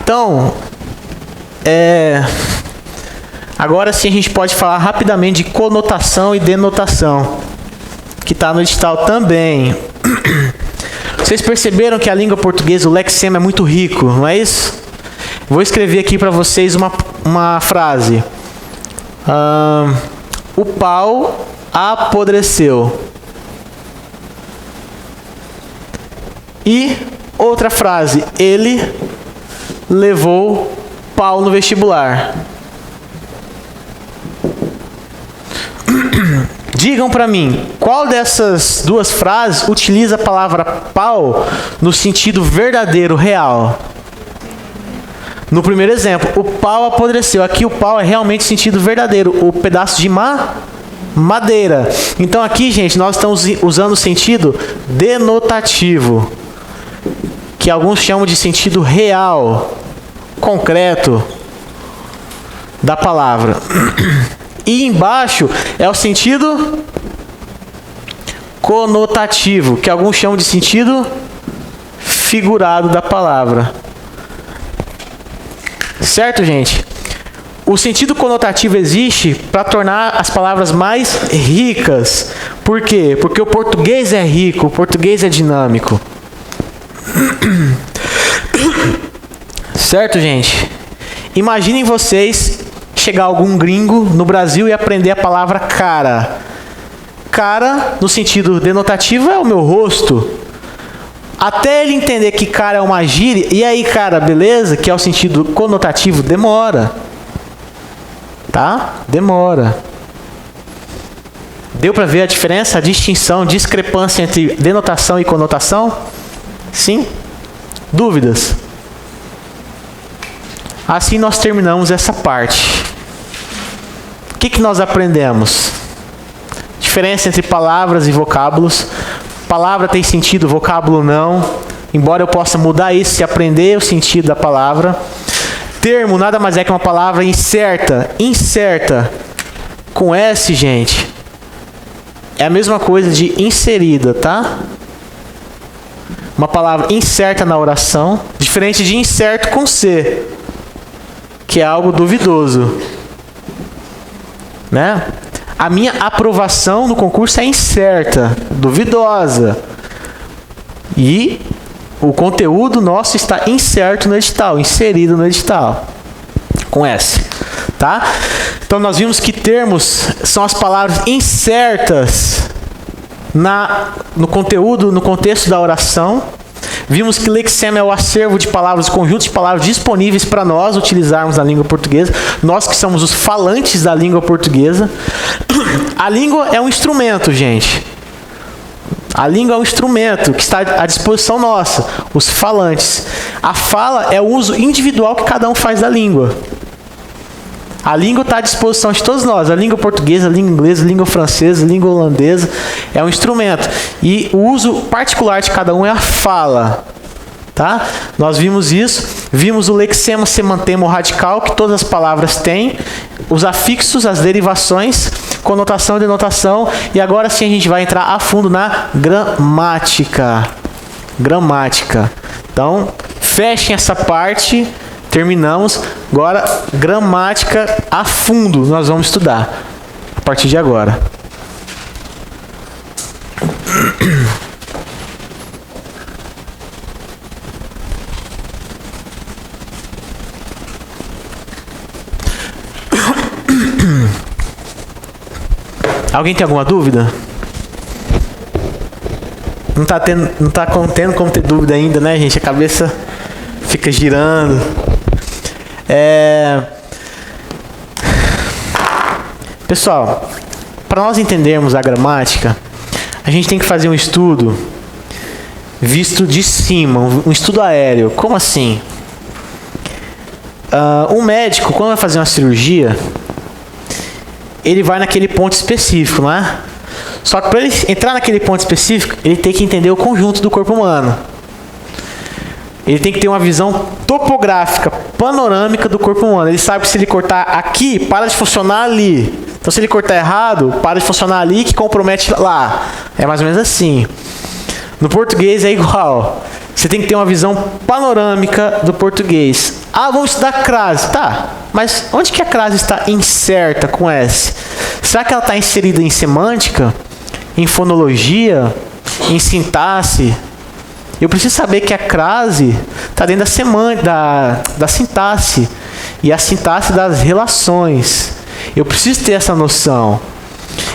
Então, agora sim a gente pode falar rapidamente de conotação e denotação, que está no edital também. Vocês perceberam que a língua portuguesa, o lexema é muito rico, não é isso? Vou escrever aqui para vocês uma frase. O pau apodreceu. E outra frase. Ele levou pau no vestibular. Digam para mim, qual dessas duas frases utiliza a palavra pau no sentido verdadeiro, real? No primeiro exemplo, o pau apodreceu. Aqui o pau é realmente sentido verdadeiro, o pedaço de madeira. Então aqui, gente, nós estamos usando o sentido denotativo, que alguns chamam de sentido real, concreto da palavra. E embaixo é o sentido conotativo, que alguns chamam de sentido figurado da palavra. Certo, gente? O sentido conotativo existe para tornar as palavras mais ricas. Por quê? Porque o português é rico, o português é dinâmico. Certo, gente? Imaginem vocês chegar algum gringo no Brasil e aprender a palavra cara. Cara, no sentido denotativo, é o meu rosto. Até ele entender que cara é uma gíria, e aí, cara, beleza? Que é o sentido conotativo, demora. Tá? Demora. Deu para ver a diferença, a distinção, a discrepância entre denotação e conotação? Sim? Dúvidas? Assim nós terminamos essa parte. O que nós aprendemos? Diferença entre palavras e vocábulos. Palavra tem sentido, vocábulo não. Embora eu possa mudar isso se aprender o sentido da palavra. Termo nada mais é que uma palavra incerta. Incerta com S, gente, é a mesma coisa de inserida, tá? Uma palavra incerta na oração, diferente de incerto com C, que é algo duvidoso, né? A minha aprovação no concurso é incerta, duvidosa. E o conteúdo nosso está incerto no edital, inserido no edital, com S, tá? Então nós vimos que termos são as palavras incertas no conteúdo, no contexto da oração. Vimos que lexema é o acervo de palavras, o conjunto de palavras disponíveis para nós utilizarmos na língua portuguesa. Nós que somos os falantes da língua portuguesa. A língua é um instrumento, gente. A língua é um instrumento que está à disposição nossa, os falantes. A fala é o uso individual que cada um faz da língua. A língua está à disposição de todos nós. A língua portuguesa, a língua inglesa, a língua francesa, a língua holandesa é um instrumento. E o uso particular de cada um é a fala. Tá? Nós vimos isso. Vimos o lexema, semantema, o radical, que todas as palavras têm. Os afixos, as derivações, conotação e denotação. E agora sim a gente vai entrar a fundo na gramática. Gramática. Então, fechem essa parte. Terminamos. Agora, gramática a fundo nós vamos estudar a partir de agora. Alguém tem alguma dúvida? Não tá contendo como ter dúvida ainda, né, gente? A cabeça fica girando. Pessoal, para nós entendermos a gramática, a gente tem que fazer um estudo visto de cima, um estudo aéreo. Como assim? Um médico, quando vai fazer uma cirurgia, ele vai naquele ponto específico, não é? Só que para ele entrar naquele ponto específico, ele tem que entender o conjunto do corpo humano. Ele tem que ter uma visão topográfica, panorâmica do corpo humano. Ele sabe que se ele cortar aqui, para de funcionar ali. Então, se ele cortar errado, para de funcionar ali, que compromete lá. É mais ou menos assim. No português é igual. Você tem que ter uma visão panorâmica do português. Ah, vamos estudar crase. Tá, mas onde que a crase está incerta com S? Será que ela está inserida em semântica? Em fonologia? Em sintaxe? Eu preciso saber que a crase está dentro da sintaxe. E a sintaxe das relações. Eu preciso ter essa noção.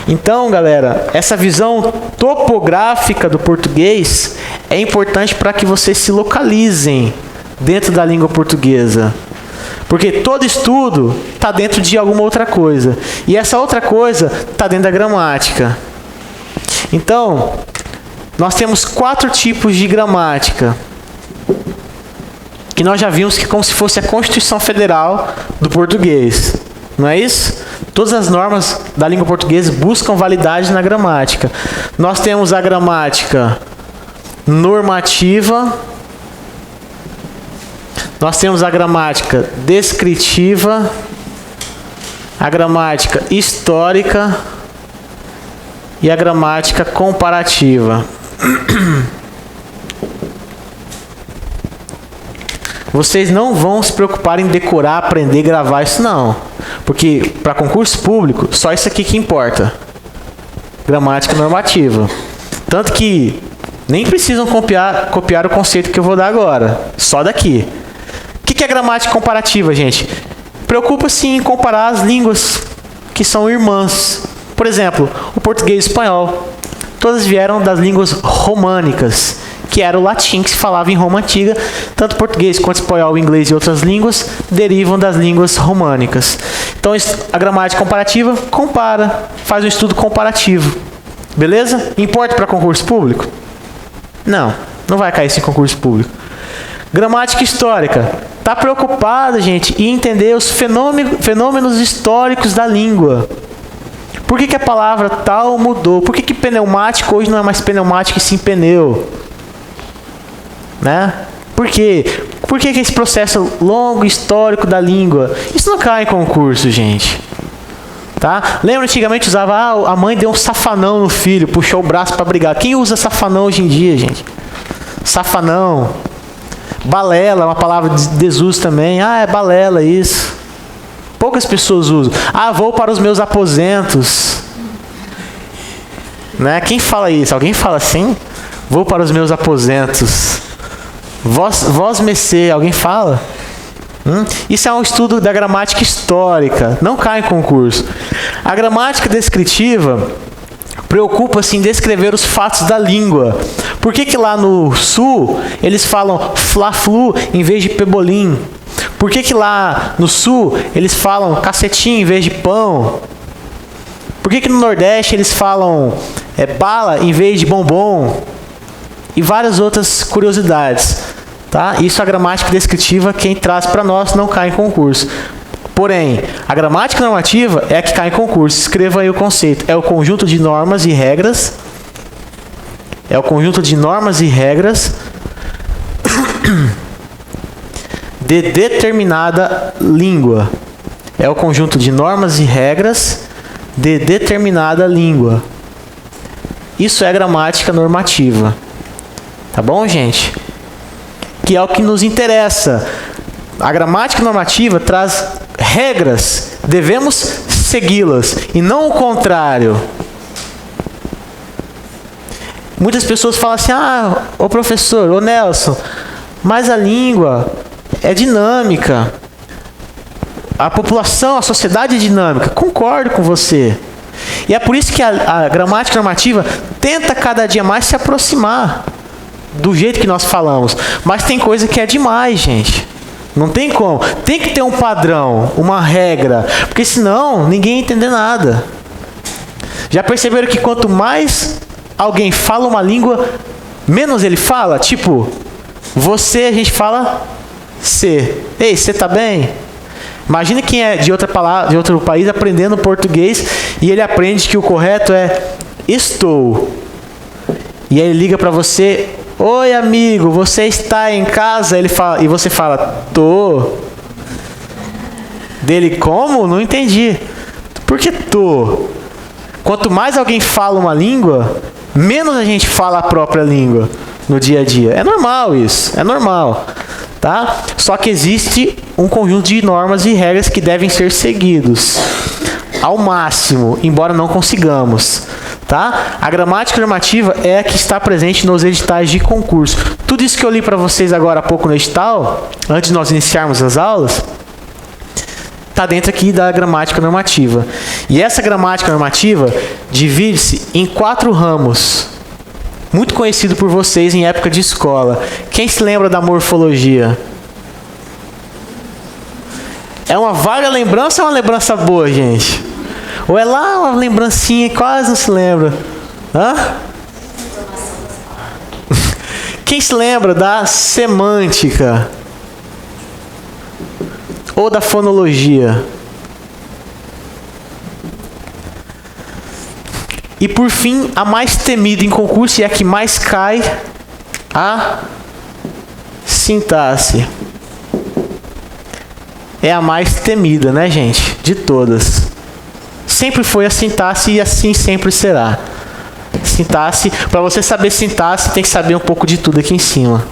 Então, galera, essa visão topográfica do português é importante para que vocês se localizem dentro da língua portuguesa. Porque todo estudo está dentro de alguma outra coisa. E essa outra coisa está dentro da gramática. Então, nós temos 4 tipos de gramática. Que nós já vimos que é como se fosse a Constituição Federal do português. Não é isso? Todas as normas da língua portuguesa buscam validade na gramática. Nós temos a gramática normativa. Nós temos a gramática descritiva. A gramática histórica. e a gramática comparativa. Vocês não vão se preocupar em decorar, aprender, gravar isso não. Porque para concurso público, só isso aqui que importa. Gramática normativa. Tanto que nem precisam copiar o conceito que eu vou dar agora. Só daqui. O que é gramática comparativa, gente? Preocupa-se em comparar as línguas que são irmãs. Por exemplo, o português e o espanhol. Todas vieram das línguas românicas, que era o latim que se falava em Roma Antiga. Tanto português quanto espanhol, inglês e outras línguas derivam das línguas românicas. Então, a gramática comparativa compara, faz um estudo comparativo. Beleza? Importa para concurso público? Não, não vai cair isso em concurso público. Gramática histórica. Está preocupado, gente, em entender os fenômenos históricos da língua. Por que a palavra tal mudou? Por que pneumático hoje não é mais pneumático e sim pneu? Né? Por quê? Por que esse processo longo, histórico da língua? Isso não cai em concurso, gente. Tá? Lembra antigamente usava, a mãe deu um safanão no filho, puxou o braço para brigar. Quem usa safanão hoje em dia, gente? Safanão. Balela, uma palavra de desuso também. É balela isso. Poucas pessoas usam. Vou para os meus aposentos. Né? Quem fala isso? Alguém fala assim? Vou para os meus aposentos. Vós mecê, alguém fala? Isso é um estudo da gramática histórica. Não cai em concurso. A gramática descritiva preocupa-se em descrever os fatos da língua. Por que lá no sul eles falam fla-flu em vez de pebolim? Por que lá no sul eles falam cacetinho em vez de pão? Por que no Nordeste eles falam bala em vez de bombom? E várias outras curiosidades. Tá? Isso a gramática descritiva, quem traz para nós, não cai em concurso. Porém, a gramática normativa é a que cai em concurso. Escreva aí o conceito. É o conjunto de normas e regras. É o conjunto de normas e regras de determinada língua. É o conjunto de normas e regras de determinada língua. Isso é gramática normativa. Tá bom, gente? Que é o que nos interessa. A gramática normativa traz regras, devemos segui-las, e não o contrário. Muitas pessoas falam assim, ô professor, ô Nelson, mas a língua é dinâmica. A população, a sociedade é dinâmica. Concordo com você. E é por isso que a gramática normativa tenta cada dia mais se aproximar do jeito que nós falamos. Mas tem coisa que é demais, gente. Não tem como. Tem que ter um padrão, uma regra. Porque senão ninguém ia entender nada. Já perceberam que quanto mais alguém fala uma língua, menos ele fala? Tipo, você, a gente fala você. Ei, você tá bem? Imagina quem é de outra palavra, de outro país aprendendo português e ele aprende que o correto é estou. E aí ele liga para você, oi amigo, você está em casa? Ele fala, e você fala, tô. Dele, como? Não entendi. Por que tô? Quanto mais alguém fala uma língua, menos a gente fala a própria língua no dia a dia. É normal isso, é normal. Tá? Só que existe um conjunto de normas e regras que devem ser seguidos ao máximo, embora não consigamos. Tá? A gramática normativa é a que está presente nos editais de concurso. Tudo isso que eu li para vocês agora há pouco no edital, antes de nós iniciarmos as aulas, está dentro aqui da gramática normativa. E essa gramática normativa divide-se em 4 ramos, muito conhecido por vocês em época de escola. Quem se lembra da morfologia? É uma vaga lembrança ou uma lembrança boa, gente? Ou é lá uma lembrancinha que quase não se lembra? Quem se lembra da semântica? Ou da fonologia? E por fim, a mais temida em concurso e a que mais cai, a sintaxe. É a mais temida, né, gente? De todas. Sempre foi a sintaxe e assim sempre será. sintaxe, para você saber sintaxe, tem que saber um pouco de tudo aqui em cima.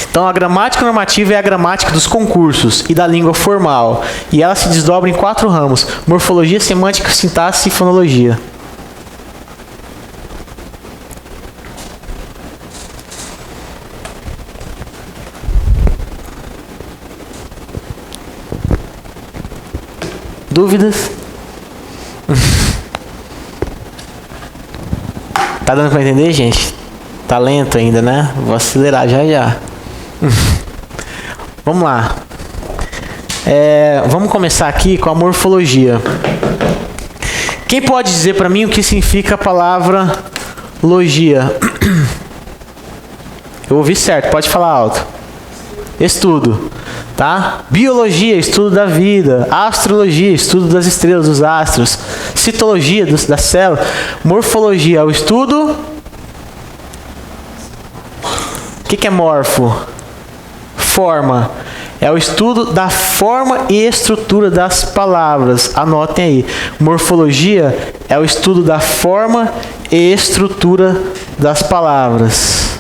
Então, a gramática normativa é a gramática dos concursos e da língua formal. E ela se desdobra em 4 ramos: morfologia, semântica, sintaxe e fonologia. Dúvidas? Tá dando para entender, gente? Tá lento ainda, né? Vou acelerar já já. Vamos lá. Vamos começar aqui com a morfologia. Quem pode dizer para mim o que significa a palavra logia? Eu ouvi certo, pode falar alto. Estudo, tá? Biologia, estudo da vida. Astrologia, estudo das estrelas, dos astros. Citologia, da célula. Morfologia é o estudo. O que é morfo? Forma. É o estudo da forma e estrutura das palavras. Anotem aí. Morfologia é o estudo da forma e estrutura das palavras.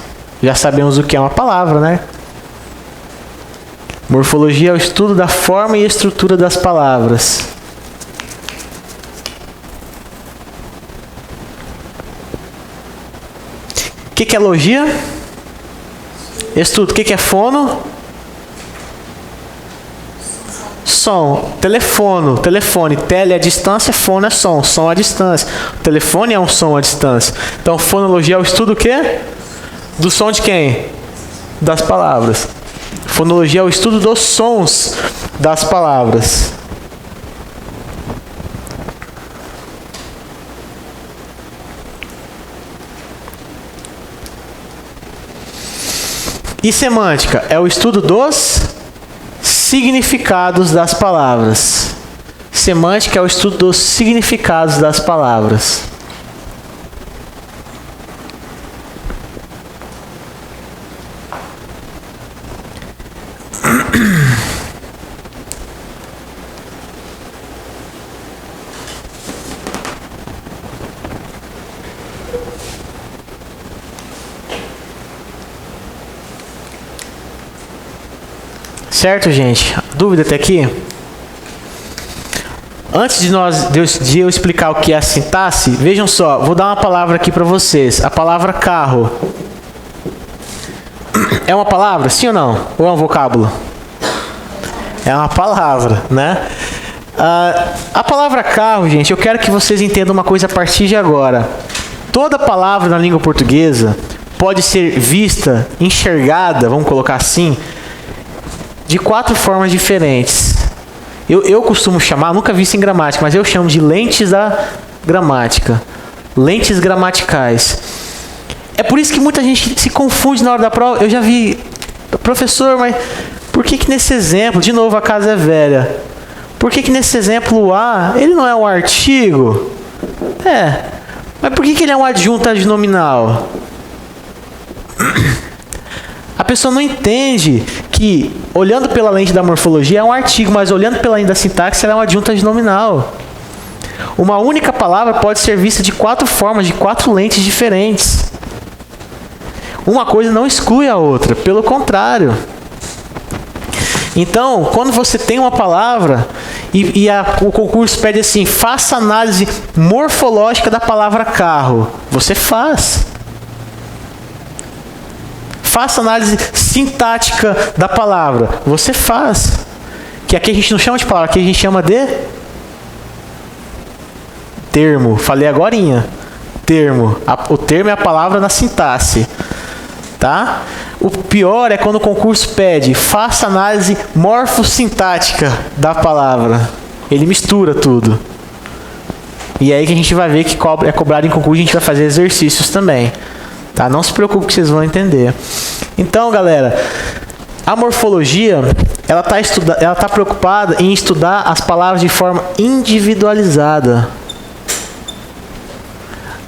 Já sabemos o que é uma palavra, né? Morfologia é o estudo da forma e estrutura das palavras. O que é logia? Estudo. O que é fono? Som. Telefone. Tele é distância, fono é som. Som é distância. O telefone é um som à distância. Então, fonologia é o estudo o quê? Do som de quem? Das palavras. Fonologia é o estudo dos sons das palavras. E semântica é o estudo dos significados das palavras. Semântica é o estudo dos significados das palavras. Certo, gente? Dúvida até aqui? Antes de eu explicar o que é a sintaxe, vejam só, vou dar uma palavra aqui para vocês. A palavra carro. É uma palavra, sim ou não? Ou é um vocábulo? É uma palavra, né? A palavra carro, gente, eu quero que vocês entendam uma coisa a partir de agora. Toda palavra na língua portuguesa pode ser vista, enxergada, vamos colocar assim, de 4 formas diferentes. Eu costumo chamar, nunca vi isso em gramática, mas eu chamo de lentes da gramática. Lentes gramaticais. É por isso que muita gente se confunde na hora da prova. Eu já vi, professor, mas por que nesse exemplo, de novo a casa é velha, por que nesse exemplo o A, ele não é um artigo? Mas por que ele é um adjunto adnominal? A pessoa não entende que, olhando pela lente da morfologia, é um artigo, mas olhando pela lente da sintaxe, ela é um adjunto adnominal. Uma única palavra pode ser vista de 4 formas, de 4 lentes diferentes. Uma coisa não exclui a outra, pelo contrário. Então, quando você tem uma palavra e o concurso pede assim, faça análise morfológica da palavra carro, você faz. Faça análise sintática da palavra. Você faz. Que aqui a gente não chama de palavra, aqui a gente chama de termo. Falei agorinha. Termo. O termo é a palavra na sintaxe. Tá? O pior é quando o concurso pede, faça análise morfossintática da palavra. Ele mistura tudo. E aí que a gente vai ver que é cobrado em concurso, a gente vai fazer exercícios também. Tá? Não se preocupe que vocês vão entender. Então, galera, a morfologia, ela tá preocupada em estudar as palavras de forma individualizada.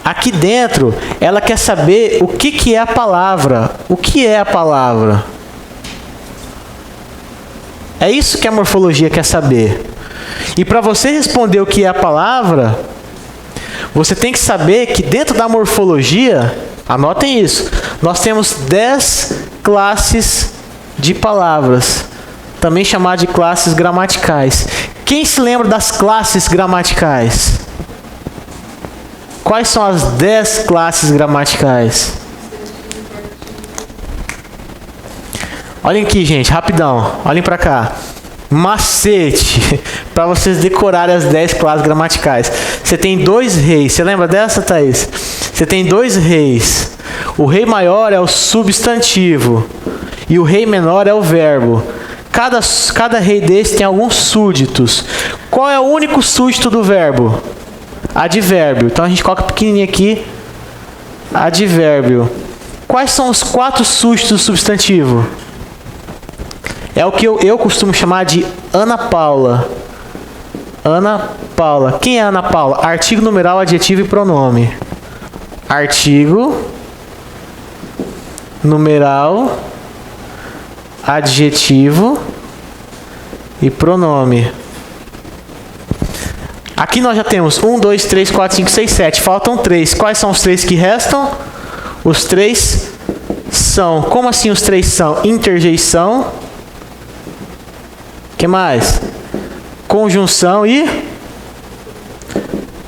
Aqui dentro, ela quer saber o que é a palavra. O que é a palavra? É isso que a morfologia quer saber. E para você responder o que é a palavra, Você tem que saber que dentro da morfologia, anotem isso, nós temos 10 classes de palavras, também chamadas de classes gramaticais. Quem se lembra das classes gramaticais? Quais são as 10 classes gramaticais? Olhem aqui, gente, rapidão. Olhem para cá. Macete para vocês decorarem as 10 classes gramaticais. Você tem 2 reis. Você lembra dessa, Thaís? Você tem 2 reis. O rei maior é o substantivo e o rei menor é o verbo. Cada rei desse tem alguns súditos. Qual é o único súdito do verbo? Advérbio. Então a gente coloca pequenininho aqui. Advérbio. Quais são os 4 súditos do substantivo? É o que eu costumo chamar de Ana Paula. Ana Paula. Quem é Ana Paula? Artigo, numeral, adjetivo e pronome. Artigo, numeral, adjetivo e pronome. Aqui nós já temos 1, 2, 3, 4, 5, 6, 7. Faltam 3. Quais são os 3 que restam? Os 3 são... Como assim os 3 são? Interjeição. O que mais? Conjunção e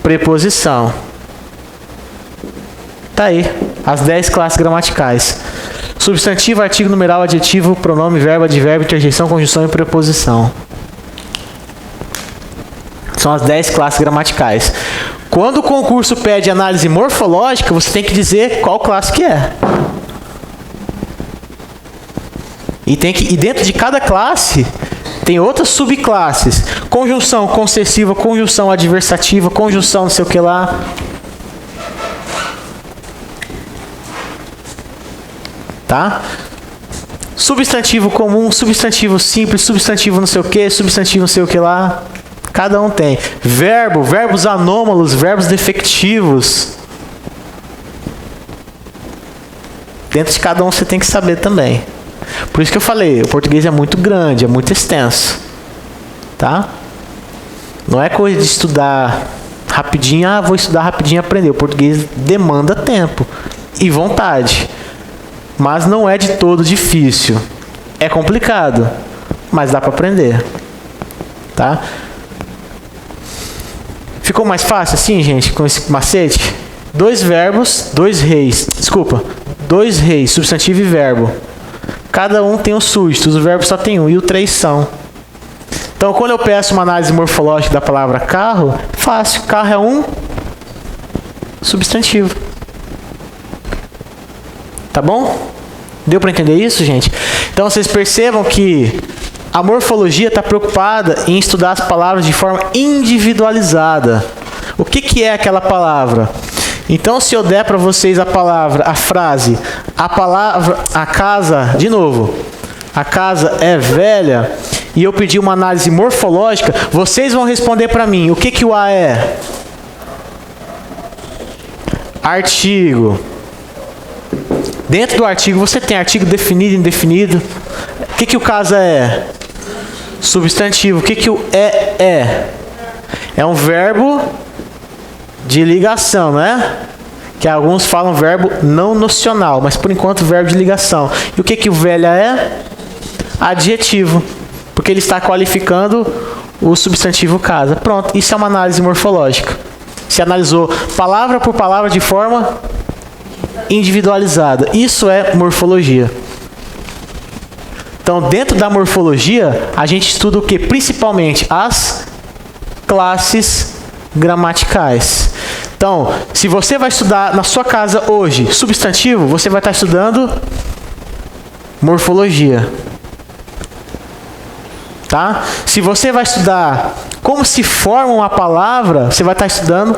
preposição. Tá aí. As 10 classes gramaticais. Substantivo, artigo, numeral, adjetivo, pronome, verbo, advérbio, interjeição, conjunção e preposição. São as 10 classes gramaticais. Quando o concurso pede análise morfológica, você tem que dizer qual classe que é. E dentro de cada classe tem outras subclasses. Conjunção concessiva, conjunção adversativa, conjunção não sei o que lá. Tá? Substantivo comum, substantivo simples, substantivo não sei o que, substantivo não sei o que lá. Cada um tem. Verbo, verbos anômalos, verbos defectivos. Dentro de cada um você tem que saber também. Por isso que eu falei, o português é muito grande, é muito extenso. Tá? Não é coisa de estudar rapidinho, vou estudar rapidinho e aprender. O português demanda tempo e vontade. Mas não é de todo difícil. É complicado, mas dá para aprender. Tá? Ficou mais fácil assim, gente, com esse macete? 2 verbos, 2 reis. Desculpa. 2 reis, substantivo e verbo. Cada um tem um súdito, os verbos só tem um, e o 3 são. Então, quando eu peço uma análise morfológica da palavra carro, fácil. Carro é um substantivo. Tá bom? Deu para entender isso, gente? Então, vocês percebam que a morfologia está preocupada em estudar as palavras de forma individualizada. O que é aquela palavra? Então, se eu der para vocês a palavra, a frase, a casa, de novo, a casa é velha, e eu pedir uma análise morfológica, vocês vão responder para mim, o que o A é? Artigo. Dentro do artigo você tem artigo definido e indefinido. O que o casa é? Substantivo. O que o é? É um verbo de ligação, não é? Que alguns falam verbo não nocional, mas por enquanto verbo de ligação. E o que o velha é? Adjetivo, porque ele está qualificando o substantivo casa. Pronto, isso é uma análise morfológica. Se analisou palavra por palavra de forma individualizada. Isso é morfologia. Então, dentro da morfologia, a gente estuda o que? Principalmente as classes gramaticais. Então, se você vai estudar na sua casa hoje substantivo, você vai estar estudando morfologia. Tá? Se você vai estudar como se forma uma palavra, você vai estar estudando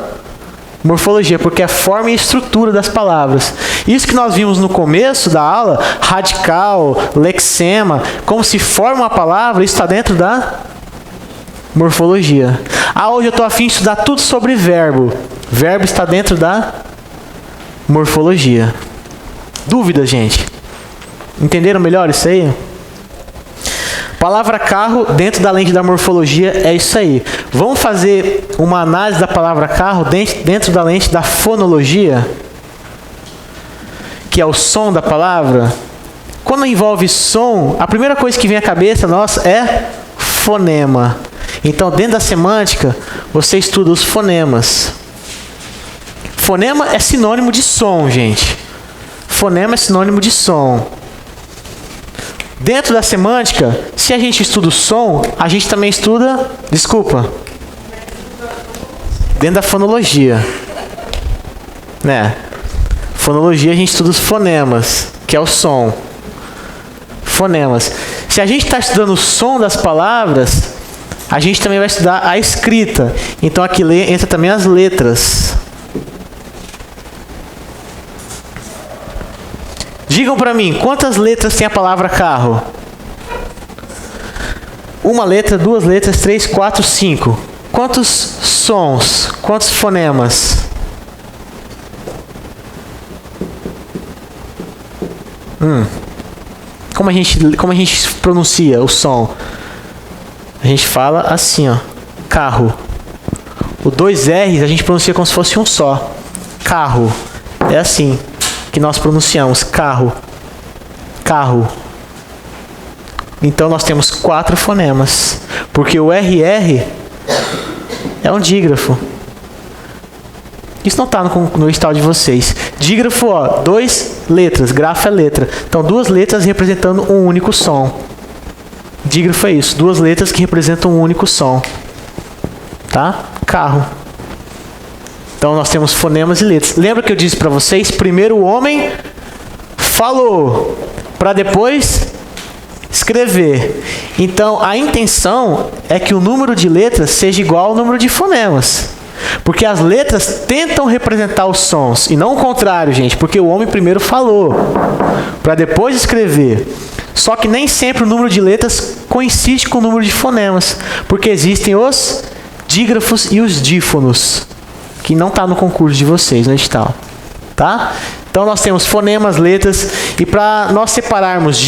morfologia, porque é a forma e estrutura das palavras. Isso que nós vimos no começo da aula, radical, lexema, como se forma uma palavra, isso está dentro da morfologia. Hoje eu estou a fim de estudar tudo sobre verbo. Verbo está dentro da morfologia. Dúvida, gente? Entenderam melhor isso aí? Palavra carro, dentro da lente da morfologia, é isso aí. Vamos fazer uma análise da palavra carro dentro da lente da fonologia, que é o som da palavra. Quando envolve som, a primeira coisa que vem à cabeça nossa é fonema. Então, dentro da semântica, você estuda os fonemas. Fonema é sinônimo de som, gente. Fonema é sinônimo de som. Dentro da semântica, se a gente estuda o som, a gente também estuda... Desculpa. Dentro da fonologia. Né? Fonologia, a gente estuda os fonemas, que é o som. Fonemas. Se a gente está estudando o som das palavras, a gente também vai estudar a escrita. Então, aqui entra também as letras. Digam para mim, quantas letras tem a palavra carro? Uma letra, duas letras, 3, 4, 5. Quantos sons? Quantos fonemas? Como a gente pronuncia o som? A gente fala assim, ó. Carro. O 2 R's a gente pronuncia como se fosse um só. Carro. É assim que nós pronunciamos. Carro. Carro. Então nós temos 4 fonemas. Porque o RR é um dígrafo. Isso não está no edital de vocês. Dígrafo, ó, 2 letras. Grafo é letra. Então 2 letras representando um único som. Dígrafo é isso. 2 letras que representam um único som. Tá? Carro. Então nós temos fonemas e letras. Lembra que eu disse para vocês? Primeiro o homem falou, para depois escrever. Então a intenção é que o número de letras seja igual ao número de fonemas. Porque as letras tentam representar os sons. E não o contrário, gente. Porque o homem primeiro falou, para depois escrever. Só que nem sempre o número de letras coincide com o número de fonemas. Porque existem os dígrafos e os dífonos. Que não está no concurso de vocês, no edital. Tá? Então nós temos fonemas, letras. E para nós separarmos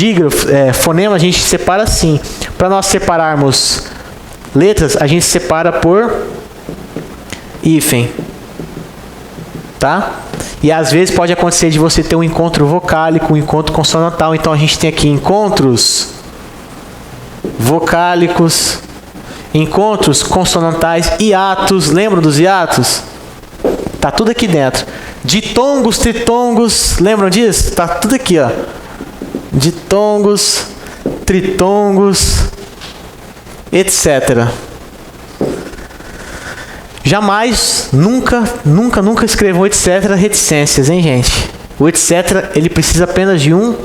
fonema, a gente separa assim. Para nós separarmos letras, a gente separa por hífen. Tá? E às vezes pode acontecer de você ter um encontro vocálico, um encontro consonantal. Então a gente tem aqui encontros vocálicos, encontros consonantais, hiatos. Lembram dos hiatos? Tá tudo aqui dentro. Ditongos, tritongos, lembram disso? Tá tudo aqui, ó. Ditongos, tritongos, etc. Jamais, nunca escrevam etc. reticências, hein, gente? O etc. ele precisa apenas de um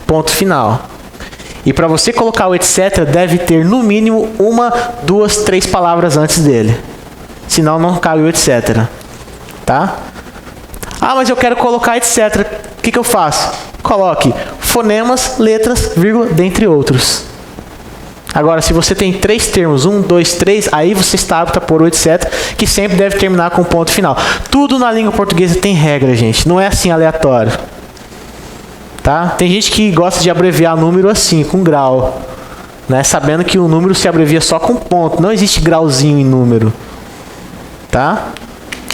ponto final. E para você colocar o etc. deve ter no mínimo 1, 2, 3 palavras antes dele. Senão não cabe o etc. Tá? Ah, mas eu quero colocar etc. O que eu faço? Coloque fonemas, letras, vírgula, dentre outros. Agora, se você tem 3 termos, 1, 2, 3, aí você está apto a pôr o etc, que sempre deve terminar com um ponto final. Tudo na língua portuguesa tem regra, gente. Não é assim aleatório. Tá? Tem gente que gosta de abreviar número assim, com grau. Né? Sabendo que o número se abrevia só com ponto. Não existe grauzinho em número. Tá?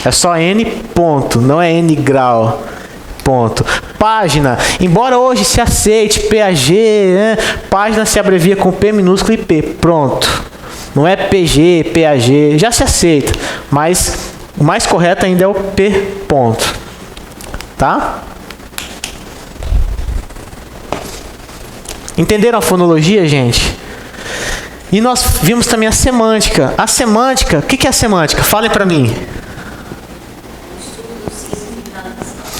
É só N ponto, não é N grau. Ponto. Página. Embora hoje se aceite PAG, né? Página se abrevia com P minúsculo e P. Pronto. Não é PG, PAG. Já se aceita. Mas o mais correto ainda é o P ponto. Tá? Entenderam a fonologia, gente? E nós vimos também a semântica. A semântica, o que é a semântica? Falem para mim.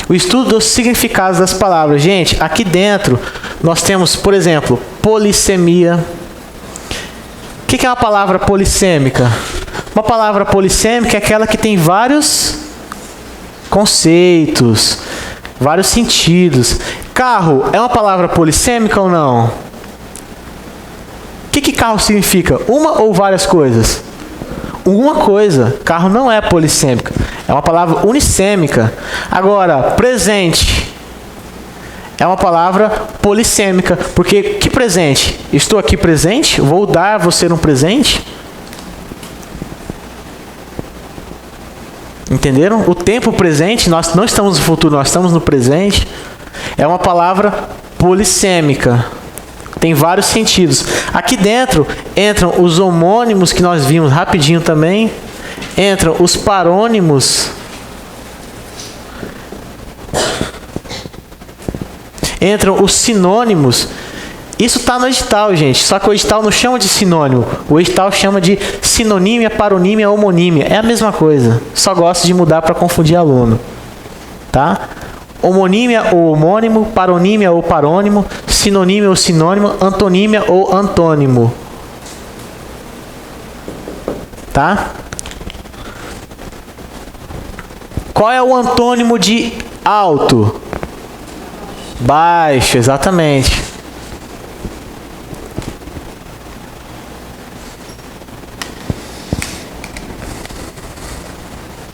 O estudo dos significados das palavras. Gente, aqui dentro nós temos, por exemplo, polissemia. O que é uma palavra polissêmica? Uma palavra polissêmica é aquela que tem vários conceitos, vários sentidos. Carro é uma palavra polissêmica ou não? O que carro significa? Uma ou várias coisas? Uma coisa. Carro não é polissêmica. É uma palavra unissêmica. Agora, presente é uma palavra polissêmica. Porque que presente? Estou aqui presente? Vou dar a você um presente? Entenderam? O tempo presente, nós não estamos no futuro, nós estamos no presente, é uma palavra polissêmica. Tem vários sentidos. Aqui dentro entram os homônimos que nós vimos rapidinho também. Entram os parônimos. Entram os sinônimos. Isso está no edital, gente. Só que o edital não chama de sinônimo. O edital chama de sinonímia, paronímia, homonímia. É a mesma coisa. Só gosto de mudar para confundir aluno. Tá? Homonímia ou homônimo, paronímia ou parônimo, sinonímia ou sinônimo, antonímia ou antônimo. Tá? Qual é o antônimo de alto? Baixo, exatamente.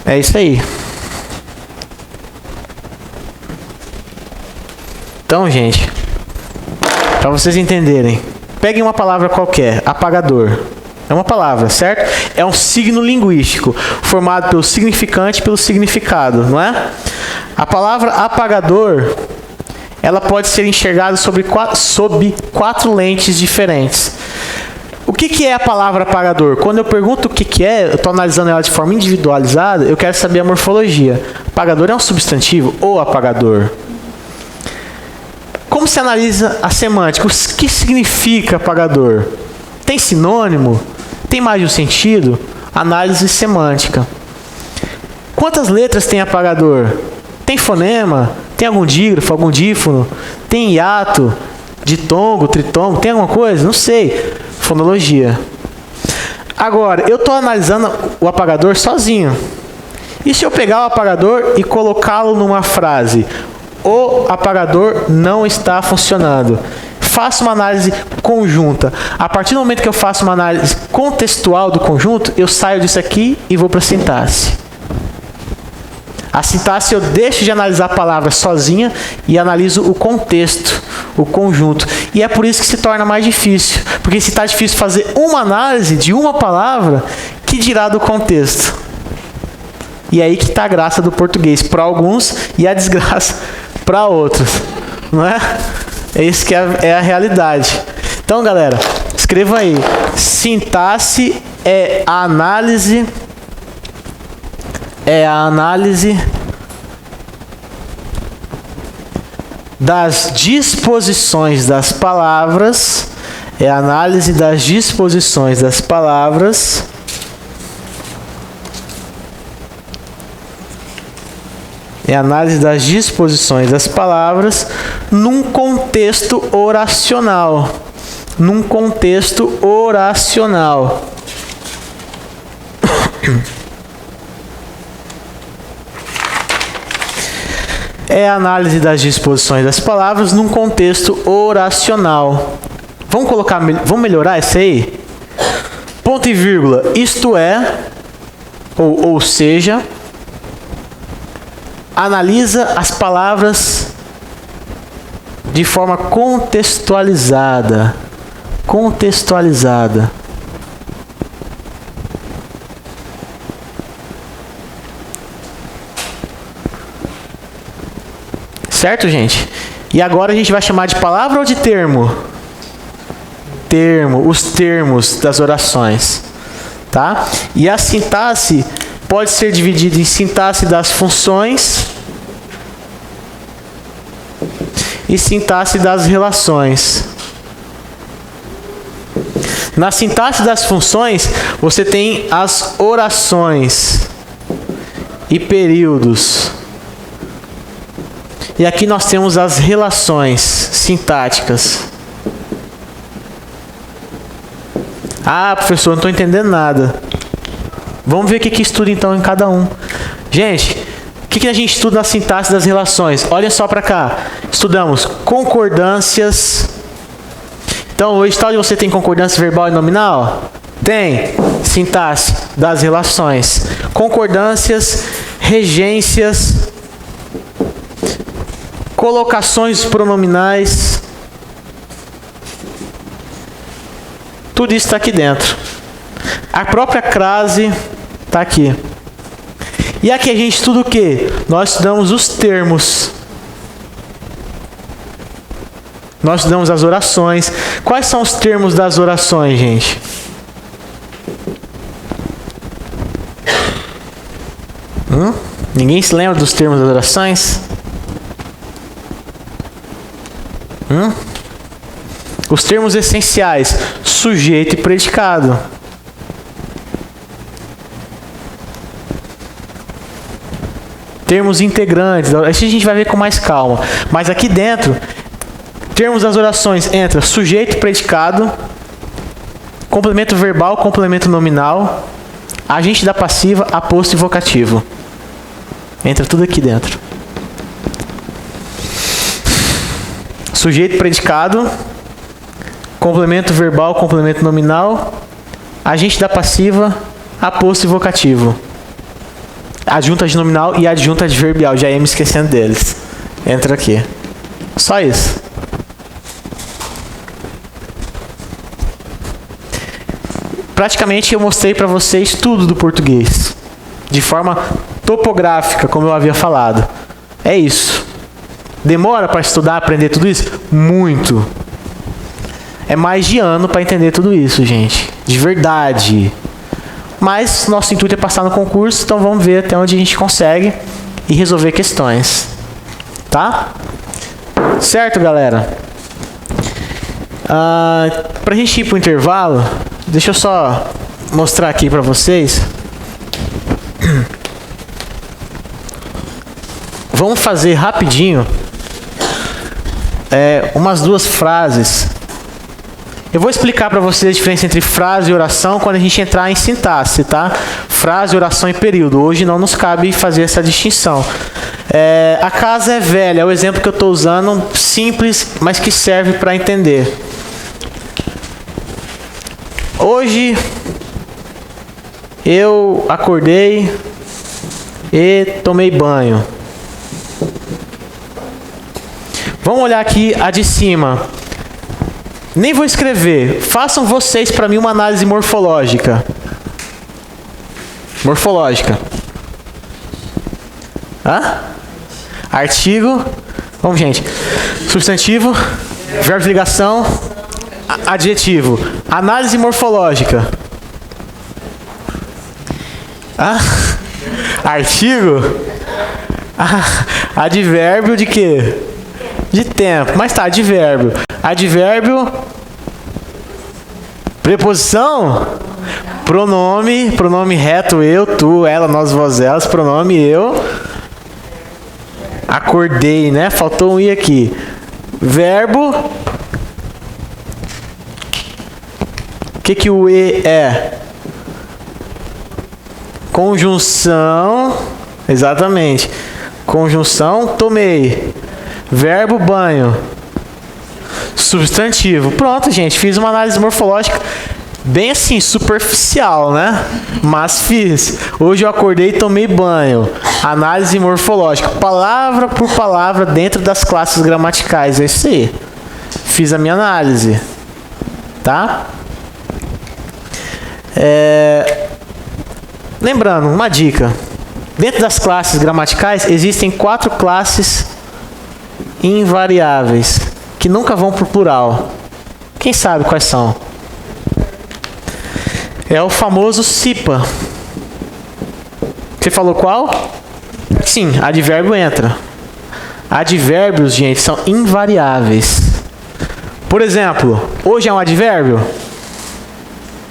É isso aí. Então, gente, para vocês entenderem, peguem uma palavra qualquer, apagador. É uma palavra, certo? É um signo linguístico, formado pelo significante e pelo significado, não é? A palavra apagador, ela pode ser enxergada sob quatro lentes diferentes. O que é a palavra apagador? Quando eu pergunto o que é, eu estou analisando ela de forma individualizada, eu quero saber a morfologia. Apagador é um substantivo ou apagador? Como se analisa a semântica? O que significa apagador? Tem sinônimo? Tem mais de um sentido? Análise semântica. Quantas letras tem apagador? Tem fonema? Tem algum dígrafo, algum dífono? Tem hiato, ditongo, tritongo? Tem alguma coisa? Não sei. Fonologia. Agora, eu estou analisando o apagador sozinho. E se eu pegar o apagador e colocá-lo numa frase? O apagador não está funcionando. Faço uma análise conjunta. A partir do momento que eu faço uma análise contextual do conjunto, eu saio disso aqui e vou para a sintaxe. A sintaxe eu deixo de analisar a palavra sozinha e analiso o contexto, o conjunto. E é por isso que se torna mais difícil. Porque se está difícil fazer uma análise de uma palavra, que dirá do contexto? E é aí que está a graça do português para alguns e a desgraça para outros. Não é? É isso que é a realidade. Então, galera, escreva aí. Sintaxe é a análise das disposições das palavras. É a análise das disposições das palavras num contexto oracional. Num contexto oracional. É a análise das disposições das palavras num contexto oracional. Vamos melhorar isso aí? Ponto e vírgula. Isto é, ou seja, analisa as palavras de forma contextualizada. Contextualizada. Certo, gente? E agora a gente vai chamar de palavra ou de termo? Termo, os termos das orações. Tá? E a sintaxe pode ser dividida em sintaxe das funções e sintaxe das relações. Na sintaxe das funções, você tem as orações e períodos. E aqui nós temos as relações sintáticas. Ah, professor, não estou entendendo nada. Vamos ver o que estuda então em cada um. Gente, o que a gente estuda na sintaxe das relações? Olha só para cá. Estudamos concordâncias. Então, o edital de você tem concordância verbal e nominal? Tem. Sintaxe das relações. Concordâncias, regências, colocações pronominais. Tudo isso está aqui dentro. A própria crase está aqui. E aqui a gente estuda o quê? Nós estudamos os termos. Nós estudamos as orações. Quais são os termos das orações, gente? Ninguém se lembra dos termos das orações? Os termos essenciais: sujeito e predicado. Termos integrantes. Isso a gente vai ver com mais calma. Mas aqui dentro, termos das orações entra sujeito e predicado, complemento verbal, complemento nominal, agente da passiva, aposto e vocativo. Entra tudo aqui dentro. Sujeito, predicado, complemento verbal, complemento nominal, agente da passiva, aposto e vocativo. Adjunta de nominal e adjunta adverbial. Já ia me esquecendo deles. Entra aqui. Só isso. Praticamente eu mostrei para vocês tudo do português. De forma topográfica, como eu havia falado. É isso. Demora para estudar, aprender tudo isso? Muito. É mais de ano para entender tudo isso, gente. De verdade. Mas nosso intuito é passar no concurso, então vamos ver até onde a gente consegue e resolver questões. Tá? Certo, galera? Para a gente ir para o intervalo, deixa eu só mostrar aqui para vocês. Vamos fazer rapidinho umas duas frases. Eu vou explicar para vocês a diferença entre frase e oração quando a gente entrar em sintaxe, tá? Frase, oração e período. Hoje não nos cabe fazer essa distinção. A casa é velha, é o exemplo que eu estou usando, simples, mas que serve para entender. Hoje eu acordei e tomei banho. Vamos olhar aqui a de cima. Nem vou escrever. Façam vocês para mim uma análise morfológica. Morfológica. Artigo. Vamos, gente. Substantivo. Verbo de ligação. Adjetivo. Análise morfológica. Artigo. Advérbio de quê? De tempo. Mas tá, advérbio. Advérbio. Preposição. Pronome. Pronome reto, eu, tu, ela, nós, vós, elas. Pronome eu. Acordei, né? Faltou um i aqui. Verbo. O que o e é? Conjunção. Exatamente. Conjunção, tomei. Verbo, banho. Substantivo. Pronto, gente. Fiz uma análise morfológica bem assim, superficial, né? Mas fiz. Hoje eu acordei e tomei banho. Análise morfológica. Palavra por palavra dentro das classes gramaticais. É isso aí. Fiz a minha análise. Tá? Lembrando, uma dica. Dentro das classes gramaticais existem 4 classes invariáveis que nunca vão para o plural. Quem sabe quais são? É o famoso SIPA. Você falou qual? Sim, advérbio entra. Advérbios, gente, são invariáveis. Por exemplo, hoje é um advérbio?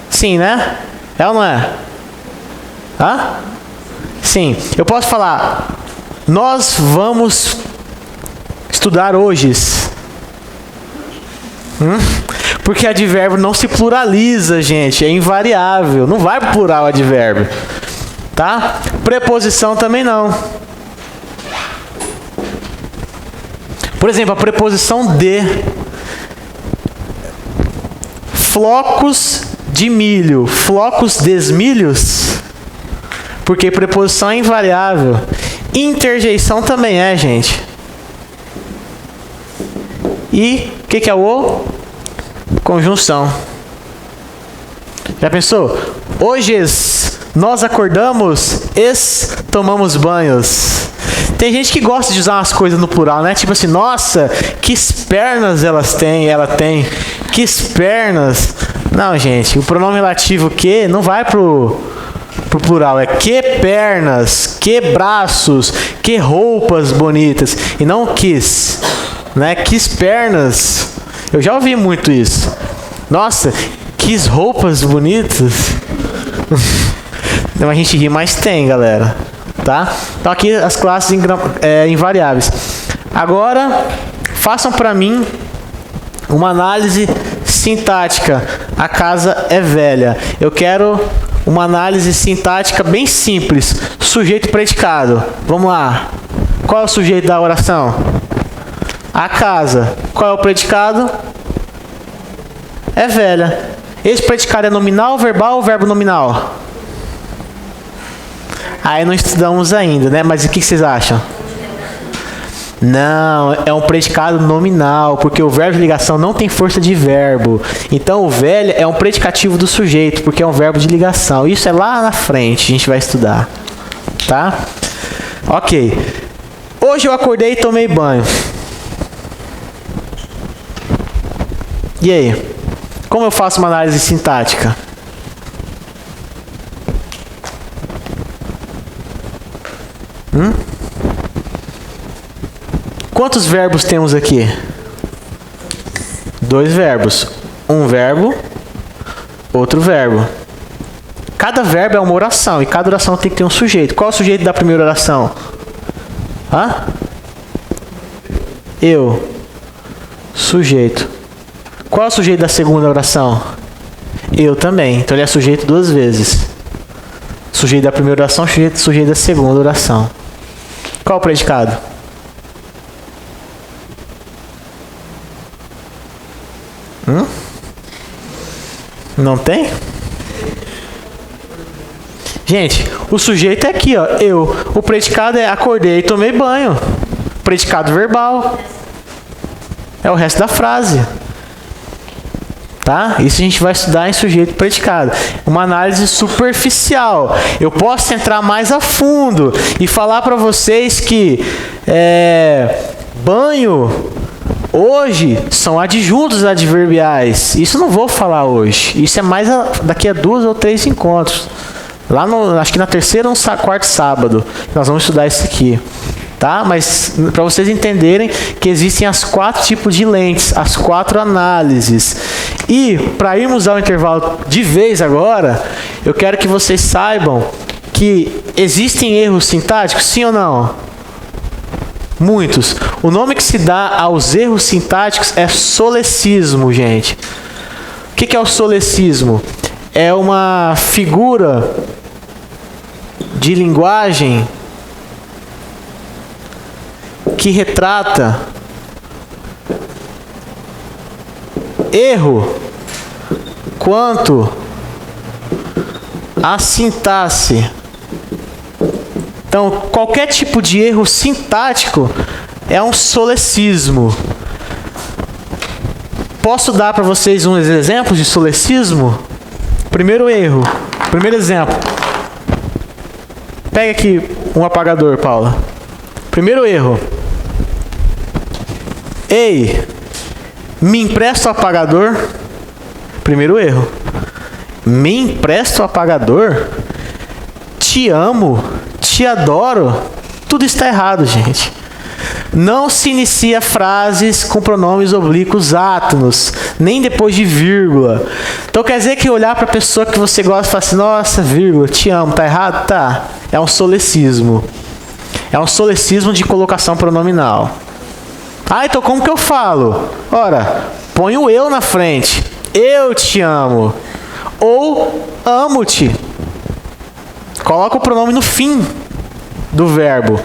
Sim, né? É ou não é? Sim. Eu posso falar, nós vamos estudar hoje. Porque advérbio não se pluraliza, gente. É invariável. Não vai pro plural advérbio. Tá? Preposição também não. Por exemplo, a preposição de. Flocos de milho. Flocos desmilhos. Porque preposição é invariável. Interjeição também é, gente. E o que é o? Conjunção. Já pensou? Hoje Nós acordamos, tomamos banhos. Tem gente que gosta de usar umas coisas no plural, né? Tipo assim, nossa, que pernas ela tem. Que pernas. Não, gente, o pronome relativo que não vai pro plural. É que pernas, que braços, que roupas bonitas. E não quis, né? Que pernas. Eu já ouvi muito isso. Nossa, que roupas bonitas. Não, a gente ri, mas tem, galera. Tá? Então aqui as classes invariáveis. Agora, façam para mim uma análise sintática. A casa é velha. Eu quero uma análise sintática bem simples. Sujeito e predicado. Vamos lá. Qual é o sujeito da oração? A casa. Qual é o predicado? É velha. Esse predicado é nominal, verbal ou verbo nominal? Aí não estudamos ainda, né? Mas o que vocês acham? Não, é um predicado nominal, porque o verbo de ligação não tem força de verbo. Então o velho é um predicativo do sujeito, porque é um verbo de ligação. Isso é lá na frente, a gente vai estudar. Tá? Ok. Hoje eu acordei e tomei banho. E aí? Como eu faço uma análise sintática? Quantos verbos temos aqui? 2 verbos. Um verbo, outro verbo. Cada verbo é uma oração e cada oração tem que ter um sujeito. Qual é o sujeito da primeira oração? Eu. Sujeito. Qual é o sujeito da segunda oração? Eu também. Então ele é sujeito 2 vezes. Sujeito da primeira oração, sujeito da segunda oração. Qual é o predicado? Não tem? Gente, o sujeito é aqui, ó. Eu. O predicado é acordei e tomei banho. Predicado verbal. É o resto da frase. Tá? Isso a gente vai estudar em sujeito e predicado. Uma análise superficial. Eu posso entrar mais a fundo e falar para vocês que banho hoje são adjuntos adverbiais. Isso eu não vou falar hoje. Isso é mais daqui a 2 ou 3 encontros. Lá acho que na terceira ou no quarto sábado nós vamos estudar isso aqui. Tá? Mas para vocês entenderem que existem as 4 tipos de lentes, as 4 análises. E para irmos ao intervalo de vez agora, eu quero que vocês saibam que existem erros sintáticos, sim ou não? Muitos. O nome que se dá aos erros sintáticos é solecismo, gente. O que é o solecismo? É uma figura de linguagem que retrata erro quanto à sintaxe. Então, qualquer tipo de erro sintático é um solecismo. Posso dar para vocês uns exemplos de solecismo? Primeiro erro, primeiro exemplo. Pega aqui um apagador, Paula. Primeiro erro. Ei, me empresta o apagador? Primeiro erro. Me empresta o apagador? Te amo, te adoro. Tudo está errado, gente. Não se inicia frases com pronomes oblíquos átonos, nem depois de vírgula. Então quer dizer que olhar para a pessoa que você gosta e falar assim, nossa, vírgula, te amo, tá errado? Tá. É um solecismo. É um solecismo de colocação pronominal. Ah, então como que eu falo? Ora, põe o eu na frente. Eu te amo. Ou amo-te. Coloca o pronome no fim do verbo.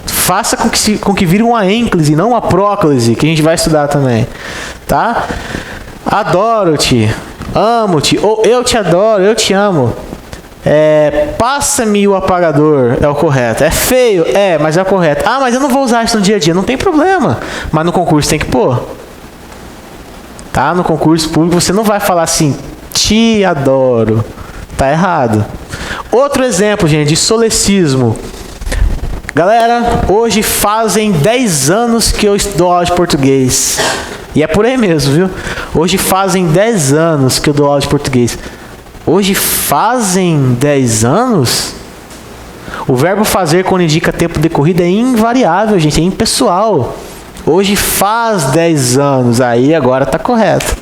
Faça com que vire uma ênclise, não uma próclise, que a gente vai estudar também. Tá? Adoro-te. Amo-te. Ou eu te adoro, eu te amo. Passa-me o apagador, é o correto. É feio? Mas é o correto. Ah, mas eu não vou usar isso no dia a dia. Não tem problema. Mas no concurso tem que pôr. Tá? No concurso público você não vai falar assim, te adoro. Tá errado. Outro exemplo, gente, de solecismo. Galera, hoje fazem 10 anos que eu dou aula de português. E é por aí mesmo, viu? Hoje fazem 10 anos que eu dou aula de português. Hoje fazem 10 anos? O verbo fazer, quando indica tempo decorrido, é invariável, gente, é impessoal. Hoje faz 10 anos, aí agora tá correto.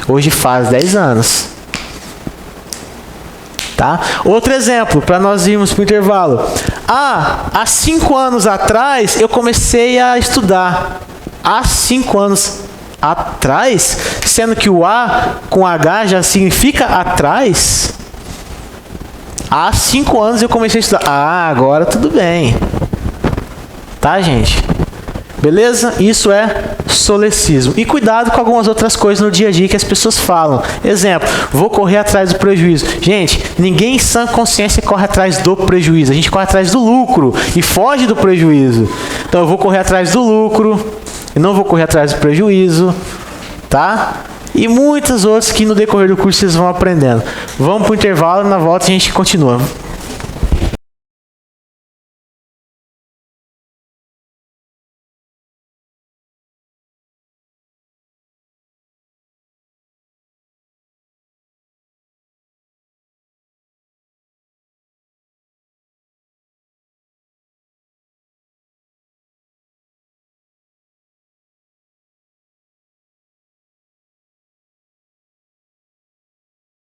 Hoje faz 10 anos. Tá? Outro exemplo, para nós irmos para o intervalo. Há 5 anos atrás eu comecei a estudar. Há 5 anos atrás, sendo que o A com H já significa atrás. Há 5 anos eu comecei a estudar. Agora tudo bem. Tá, gente? Beleza? Isso é solecismo. E cuidado com algumas outras coisas no dia a dia que as pessoas falam. Exemplo, vou correr atrás do prejuízo. Gente, ninguém em sã consciência corre atrás do prejuízo. A gente corre atrás do lucro e foge do prejuízo. Então eu vou correr atrás do lucro e não vou correr atrás do prejuízo. Tá? E muitas outras que no decorrer do curso vocês vão aprendendo. Vamos para o intervalo e na volta a gente continua.